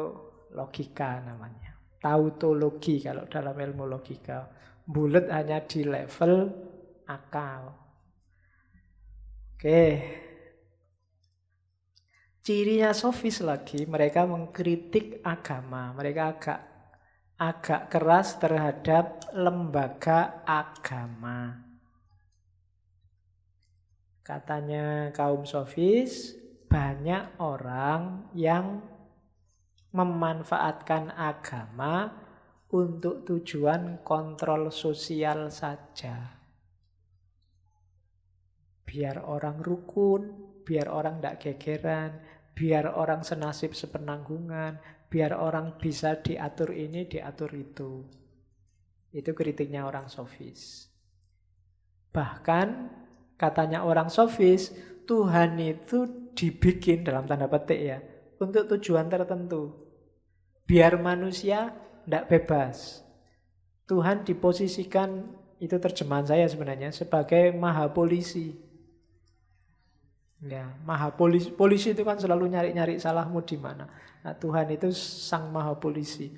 logika namanya. Tautologi kalau dalam ilmu logika. Bulet hanya di level akal. Oke. Cirinya sofis lagi, mereka mengkritik agama. Mereka agak keras terhadap lembaga agama. Katanya kaum sofis, banyak orang yang memanfaatkan agama untuk tujuan kontrol sosial saja. Biar orang rukun, biar orang tidak gegeran, biar orang senasib sepenanggungan, biar orang bisa diatur ini, diatur itu. Itu kritiknya orang sofis. Bahkan katanya orang sofis, Tuhan itu dibikin dalam tanda petik ya, untuk tujuan tertentu. Biar manusia tidak bebas. Tuhan diposisikan, itu terjemahan saya sebenarnya, sebagai maha polisi. Ya, maha polisi. Polisi itu kan selalu nyari-nyari salahmu di mana. Nah, Tuhan itu sang maha polisi.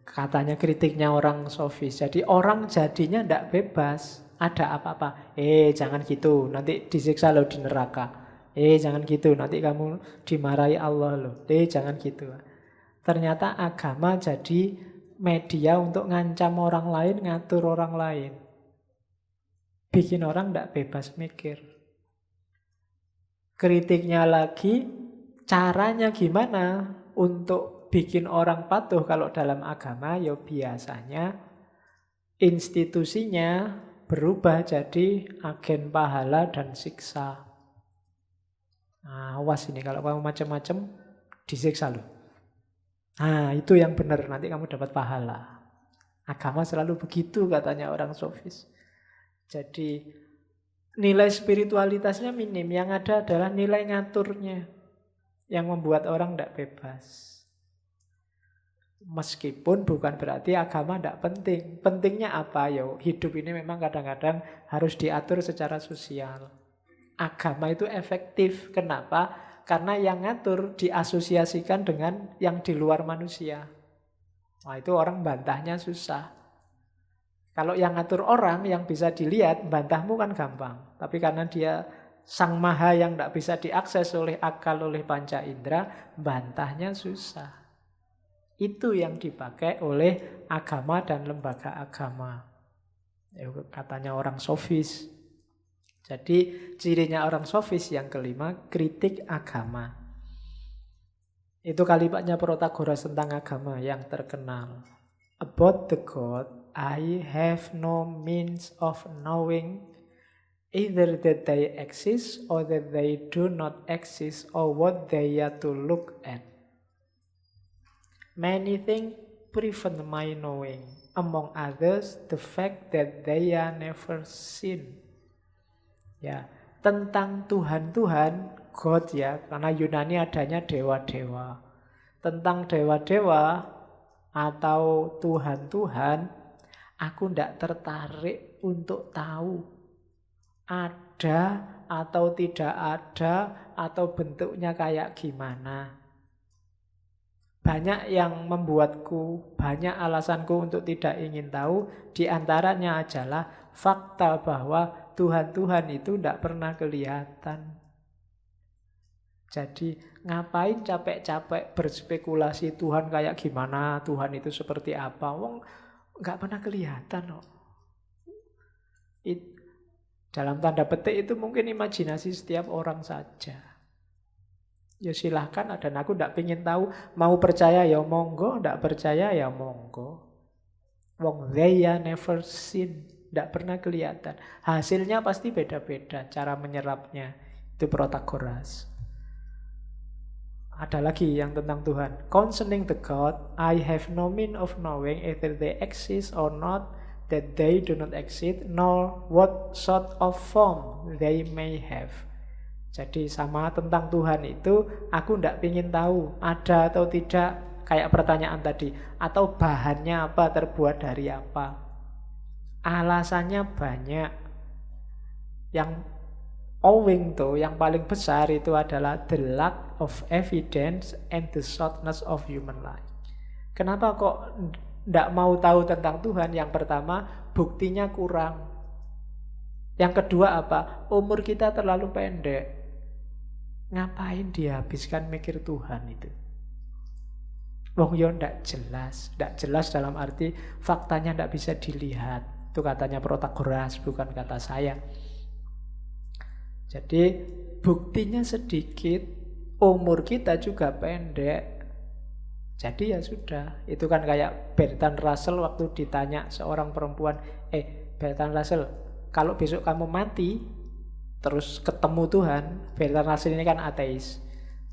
Katanya kritiknya orang sofis. Jadi orang jadinya tidak bebas. Ada apa-apa. Jangan gitu. Nanti disiksa lo di neraka. Jangan gitu. Nanti kamu dimarahi Allah lo. Jangan gitu. Ternyata agama jadi media untuk ngancam orang lain, ngatur orang lain. Bikin orang tidak bebas mikir. Kritiknya lagi, caranya gimana untuk bikin orang patuh kalau dalam agama? Ya biasanya institusinya berubah jadi agen pahala dan siksa. Nah, awas ini kalau kamu macam-macam disiksa loh. Nah, itu yang benar, nanti kamu dapat pahala. Agama selalu begitu katanya orang sofis. Jadi nilai spiritualitasnya minim, yang ada adalah nilai ngaturnya yang membuat orang tidak bebas. Meskipun bukan berarti agama tidak penting. Pentingnya apa? Ya, hidup ini memang kadang-kadang harus diatur secara sosial. Agama itu efektif. Kenapa? Karena yang ngatur diasosiasikan dengan yang di luar manusia. Nah, itu orang bantahnya susah. Kalau yang ngatur orang yang bisa dilihat, bantahmu kan gampang. Tapi karena dia sang maha yang tidak bisa diakses oleh akal, oleh panca indera, bantahnya susah. Itu yang dipakai oleh agama dan lembaga agama. Katanya orang sofis. Jadi cirinya orang sofis yang kelima, kritik agama. Itu kalimatnya Protagoras tentang agama yang terkenal. About the God, I have no means of knowing either that they exist or that they do not exist or what they are to look at. Many things prevent my knowing, among others the fact that they are never seen. Ya, tentang Tuhan-Tuhan, God ya, karena Yunani adanya dewa-dewa. Tentang dewa-dewa atau Tuhan-Tuhan, aku tidak tertarik untuk tahu ada atau tidak ada atau bentuknya kayak gimana. Banyak yang membuatku, banyak alasanku untuk tidak ingin tahu. Di antaranya adalah fakta bahwa Tuhan-Tuhan itu tidak pernah kelihatan. Jadi ngapain capek-capek berspekulasi Tuhan kayak gimana, Tuhan itu seperti apa? Wong nggak pernah kelihatan kok. Dalam tanda petik itu mungkin imajinasi setiap orang saja. Ya silahkan, dan aku tidak ingin tahu. Mau percaya ya monggo, tidak percaya ya monggo. Wong they are never seen, tidak pernah kelihatan. Hasilnya pasti beda-beda cara menyerapnya. Itu Protagoras. Ada lagi yang tentang Tuhan. Concerning the God, I have no means of knowing either they exist or not, that they do not exist, nor what sort of form they may have. Jadi sama tentang Tuhan itu, aku tidak ingin tahu ada atau tidak, kayak pertanyaan tadi, atau bahannya apa, terbuat dari apa. Alasannya banyak. Yang owing to, yang paling besar itu adalah the lack of evidence and the shortness of human life. Kenapa kok tidak mau tahu tentang Tuhan? Yang pertama, buktinya kurang. Yang kedua apa? Umur kita terlalu pendek. Ngapain dihabiskan mikir Tuhan itu? Wong yo ndak jelas. Ndak jelas dalam arti faktanya ndak bisa dilihat. Itu katanya Protagoras, bukan kata saya. Jadi buktinya sedikit, umur kita juga pendek. Jadi ya sudah. Itu kan kayak Bertrand Russell waktu ditanya seorang perempuan, Bertrand Russell, kalau besok kamu mati terus ketemu Tuhan, Bertrand Russell ini kan ateis.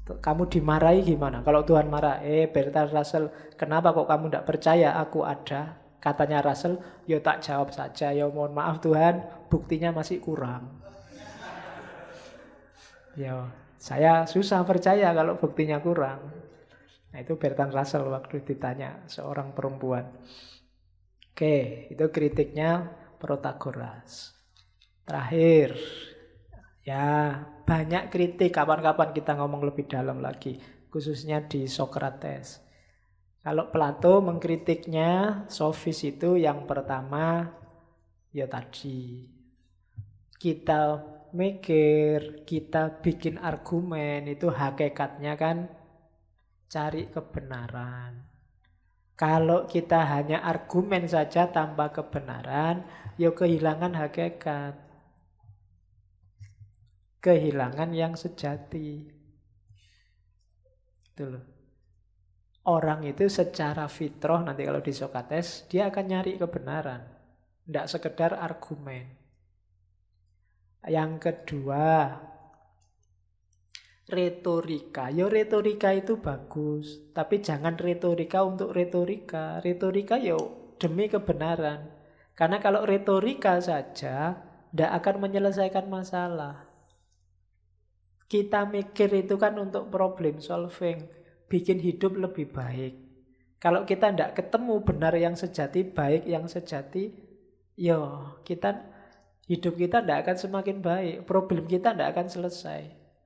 Kamu dimarahi gimana? Kalau Tuhan marah, Bertrand Russell, kenapa kok kamu tidak percaya aku ada? Katanya Russell, ya tak jawab saja, ya mohon maaf Tuhan, buktinya masih kurang. Ya, saya susah percaya kalau buktinya kurang. Nah, itu Bertrand Russell waktu ditanya seorang perempuan. Oke, itu kritiknya Protagoras. Terakhir, ya, banyak kritik, kapan-kapan kita ngomong lebih dalam lagi, khususnya di Socrates. Kalau Plato mengkritiknya, sofis itu yang pertama, ya tadi, kita mikir, kita bikin argumen, itu hakikatnya kan cari kebenaran. Kalau kita hanya argumen saja tanpa kebenaran, ya kehilangan hakikat. Kehilangan yang sejati. Itu loh. Orang itu secara fitrah nanti kalau di Socrates, dia akan nyari kebenaran. Tidak sekedar argumen. Yang kedua, retorika. Ya retorika itu bagus, tapi jangan retorika untuk retorika. Retorika ya demi kebenaran. Karena kalau retorika saja tidak akan menyelesaikan masalah. Kita mikir itu kan untuk problem solving, bikin hidup lebih baik. Kalau kita tidak ketemu benar yang sejati, baik yang sejati, ya hidup kita tidak akan semakin baik, problem kita tidak akan selesai.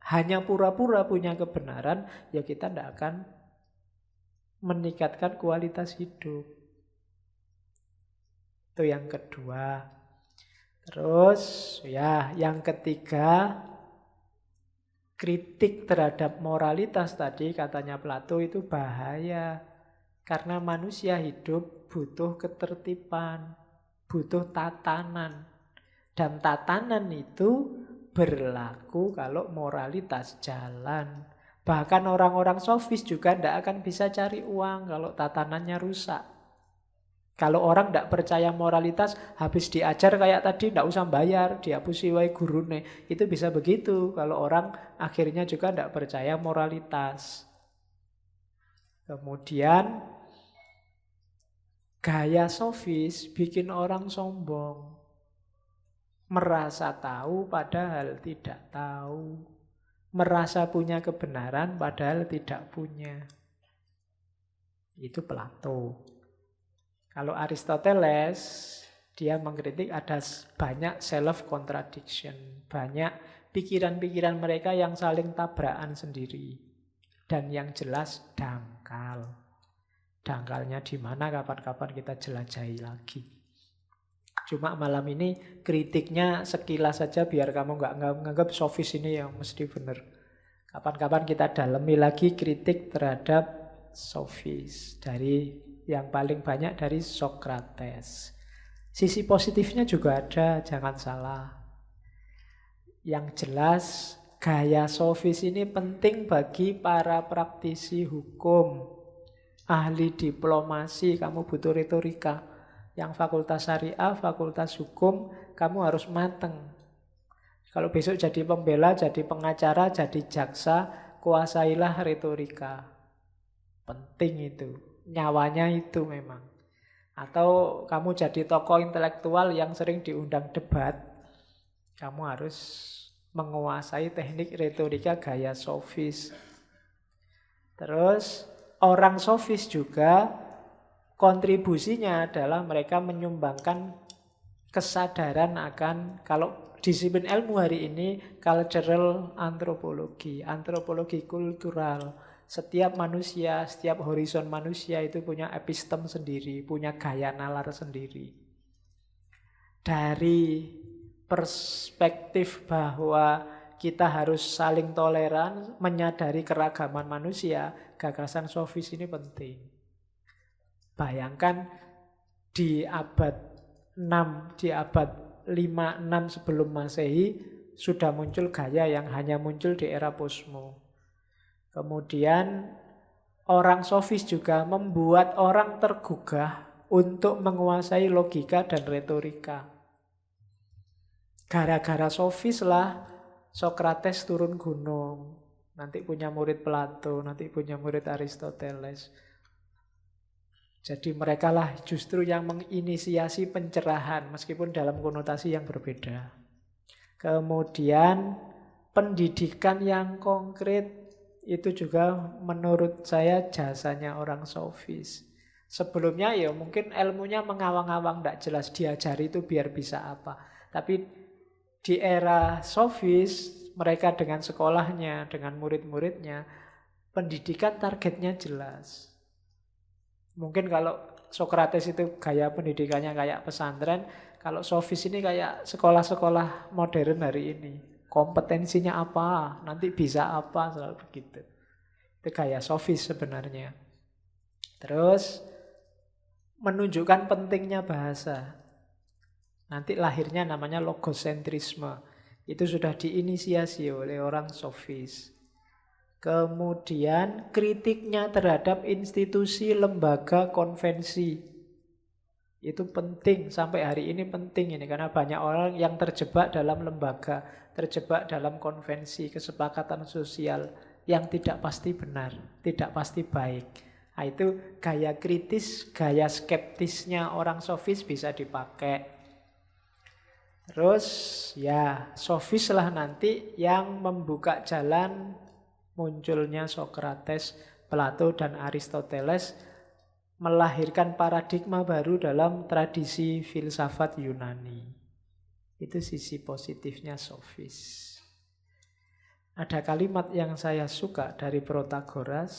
Hanya pura-pura punya kebenaran, ya kita tidak akan meningkatkan kualitas hidup. Itu yang kedua. Terus ya yang ketiga, kritik terhadap moralitas tadi katanya Plato itu bahaya. Karena manusia hidup butuh ketertiban, butuh tatanan. Dan tatanan itu berlaku kalau moralitas jalan. Bahkan orang-orang sofis juga tidak akan bisa cari uang kalau tatanannya rusak. Kalau orang tidak percaya moralitas, habis diajar kayak tadi, tidak usah bayar, dihapusi wae gurune. Itu bisa begitu, kalau orang akhirnya juga tidak percaya moralitas. Kemudian, gaya sofis bikin orang sombong. Merasa tahu padahal tidak tahu. Merasa punya kebenaran padahal tidak punya. Itu Plato. Kalau Aristoteles, dia mengkritik ada banyak self-contradiction. Banyak pikiran-pikiran mereka yang saling tabrakan sendiri. Dan yang jelas dangkal. Dangkalnya di mana kapan-kapan kita jelajahi lagi. Cuma malam ini kritiknya sekilas saja biar kamu nggak menganggap sofis ini yang mesti benar. Kapan-kapan kita dalami lagi kritik terhadap sofis dari yang paling banyak dari Socrates. Sisi positifnya juga ada, jangan salah. Yang jelas, gaya sofis ini penting bagi para praktisi hukum, ahli diplomasi, kamu butuh retorika. Yang fakultas syariah, fakultas hukum, kamu harus mateng. Kalau besok jadi pembela, jadi pengacara, jadi jaksa, kuasailah retorika. Penting itu. Nyawanya itu memang. Atau kamu jadi tokoh intelektual yang sering diundang debat, kamu harus menguasai teknik retorika gaya sofis. Terus orang sofis juga kontribusinya adalah mereka menyumbangkan kesadaran akan, kalau disiplin ilmu hari ini cultural anthropology, antropologi kultural. Setiap manusia, setiap horizon manusia itu punya epistem sendiri, punya gaya nalar sendiri. Dari perspektif bahwa kita harus saling toleran, menyadari keragaman manusia, gagasan sofis ini penting. Bayangkan di abad 6, di abad 5-6 sebelum Masehi, sudah muncul gaya yang hanya muncul di era posmo. Kemudian orang sofis juga membuat orang tergugah untuk menguasai logika dan retorika. Gara-gara sofis lah Sokrates turun gunung, nanti punya murid Plato, nanti punya murid Aristoteles. Jadi mereka lah justru yang menginisiasi pencerahan, meskipun dalam konotasi yang berbeda. Kemudian pendidikan yang konkret itu juga menurut saya jasanya orang sofis. Sebelumnya ya mungkin ilmunya mengawang-awang, tidak jelas, diajari itu biar bisa apa. Tapi di era sofis, mereka dengan sekolahnya, dengan murid-muridnya, pendidikan targetnya jelas. Mungkin kalau Sokrates itu gaya pendidikannya kayak pesantren, kalau sofis ini kayak sekolah-sekolah modern hari ini. Kompetensinya apa, nanti bisa apa, selalu begitu. Itu gaya sofis sebenarnya. Terus menunjukkan pentingnya bahasa. Nanti lahirnya namanya logosentrisme. Itu sudah diinisiasi oleh orang sofis. Kemudian kritiknya terhadap institusi, lembaga, konvensi. Itu penting, sampai hari ini penting ini. Karena banyak orang yang terjebak dalam lembaga, terjebak dalam konvensi, kesepakatan sosial yang tidak pasti benar, tidak pasti baik. Nah, itu gaya kritis, gaya skeptisnya orang sofis bisa dipakai. Terus ya sofis lah nanti yang membuka jalan munculnya Sokrates, Plato, dan Aristoteles, melahirkan paradigma baru dalam tradisi filsafat Yunani. Itu sisi positifnya sofis. Ada kalimat yang saya suka dari Protagoras,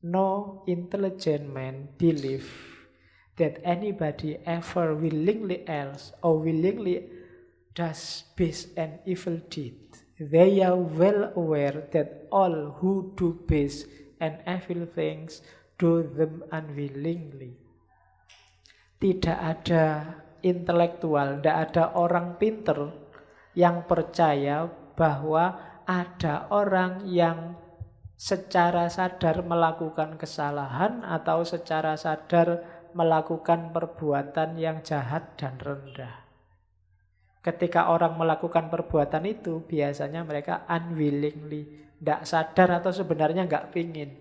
no intelligent man believe that anybody ever willingly else or willingly does base an evil deed. They are well aware that all who do base and evil things do them unwillingly. Tidak ada intelektual, tidak ada orang pinter yang percaya bahwa ada orang yang secara sadar melakukan kesalahan atau secara sadar melakukan perbuatan yang jahat dan rendah. Ketika orang melakukan perbuatan itu, biasanya mereka unwillingly, tidak sadar atau sebenarnya nggak pingin.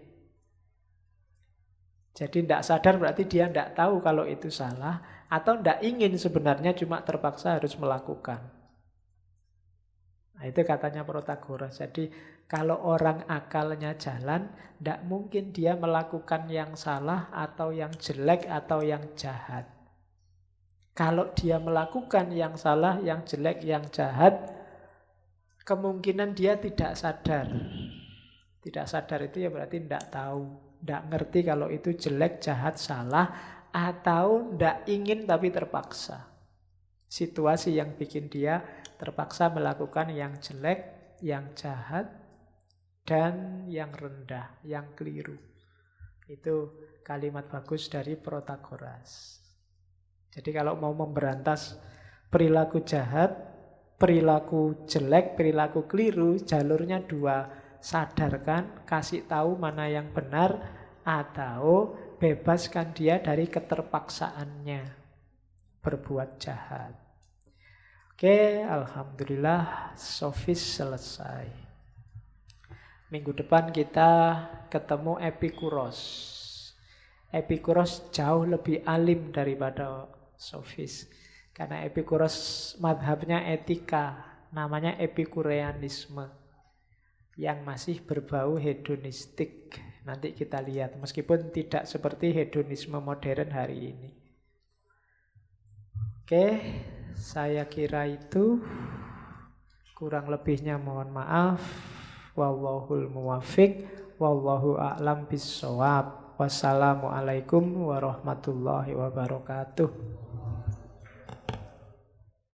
Jadi tidak sadar berarti dia tidak tahu kalau itu salah, atau tidak ingin sebenarnya, cuma terpaksa harus melakukan. Nah, itu katanya Protagoras. Jadi kalau orang akalnya jalan, tidak mungkin dia melakukan yang salah atau yang jelek atau yang jahat. Kalau dia melakukan yang salah, yang jelek, yang jahat, kemungkinan dia tidak sadar. Tidak sadar itu ya berarti tidak tahu, tidak ngerti kalau itu jelek, jahat, salah, atau tidak ingin tapi terpaksa. Situasi yang bikin dia terpaksa melakukan yang jelek, yang jahat, dan yang rendah, yang keliru. Itu kalimat bagus dari Protagoras. Jadi kalau mau memberantas perilaku jahat, perilaku jelek, perilaku keliru, jalurnya dua. Sadarkan, kasih tahu mana yang benar, atau bebaskan dia dari keterpaksaannya berbuat jahat. Oke, alhamdulillah sofis selesai. Minggu depan kita ketemu Epikuros. Epikuros jauh lebih alim daripada sofis. Karena Epikuros madhabnya etika, namanya epikureanisme, yang masih berbau hedonistik. Nanti kita lihat, meskipun tidak seperti hedonisme modern hari ini. Oke, saya kira itu. Kurang lebihnya mohon maaf. Wallahul muwaffiq, wallahu a'lam bissawab. Wassalamualaikum warahmatullahi wabarakatuh.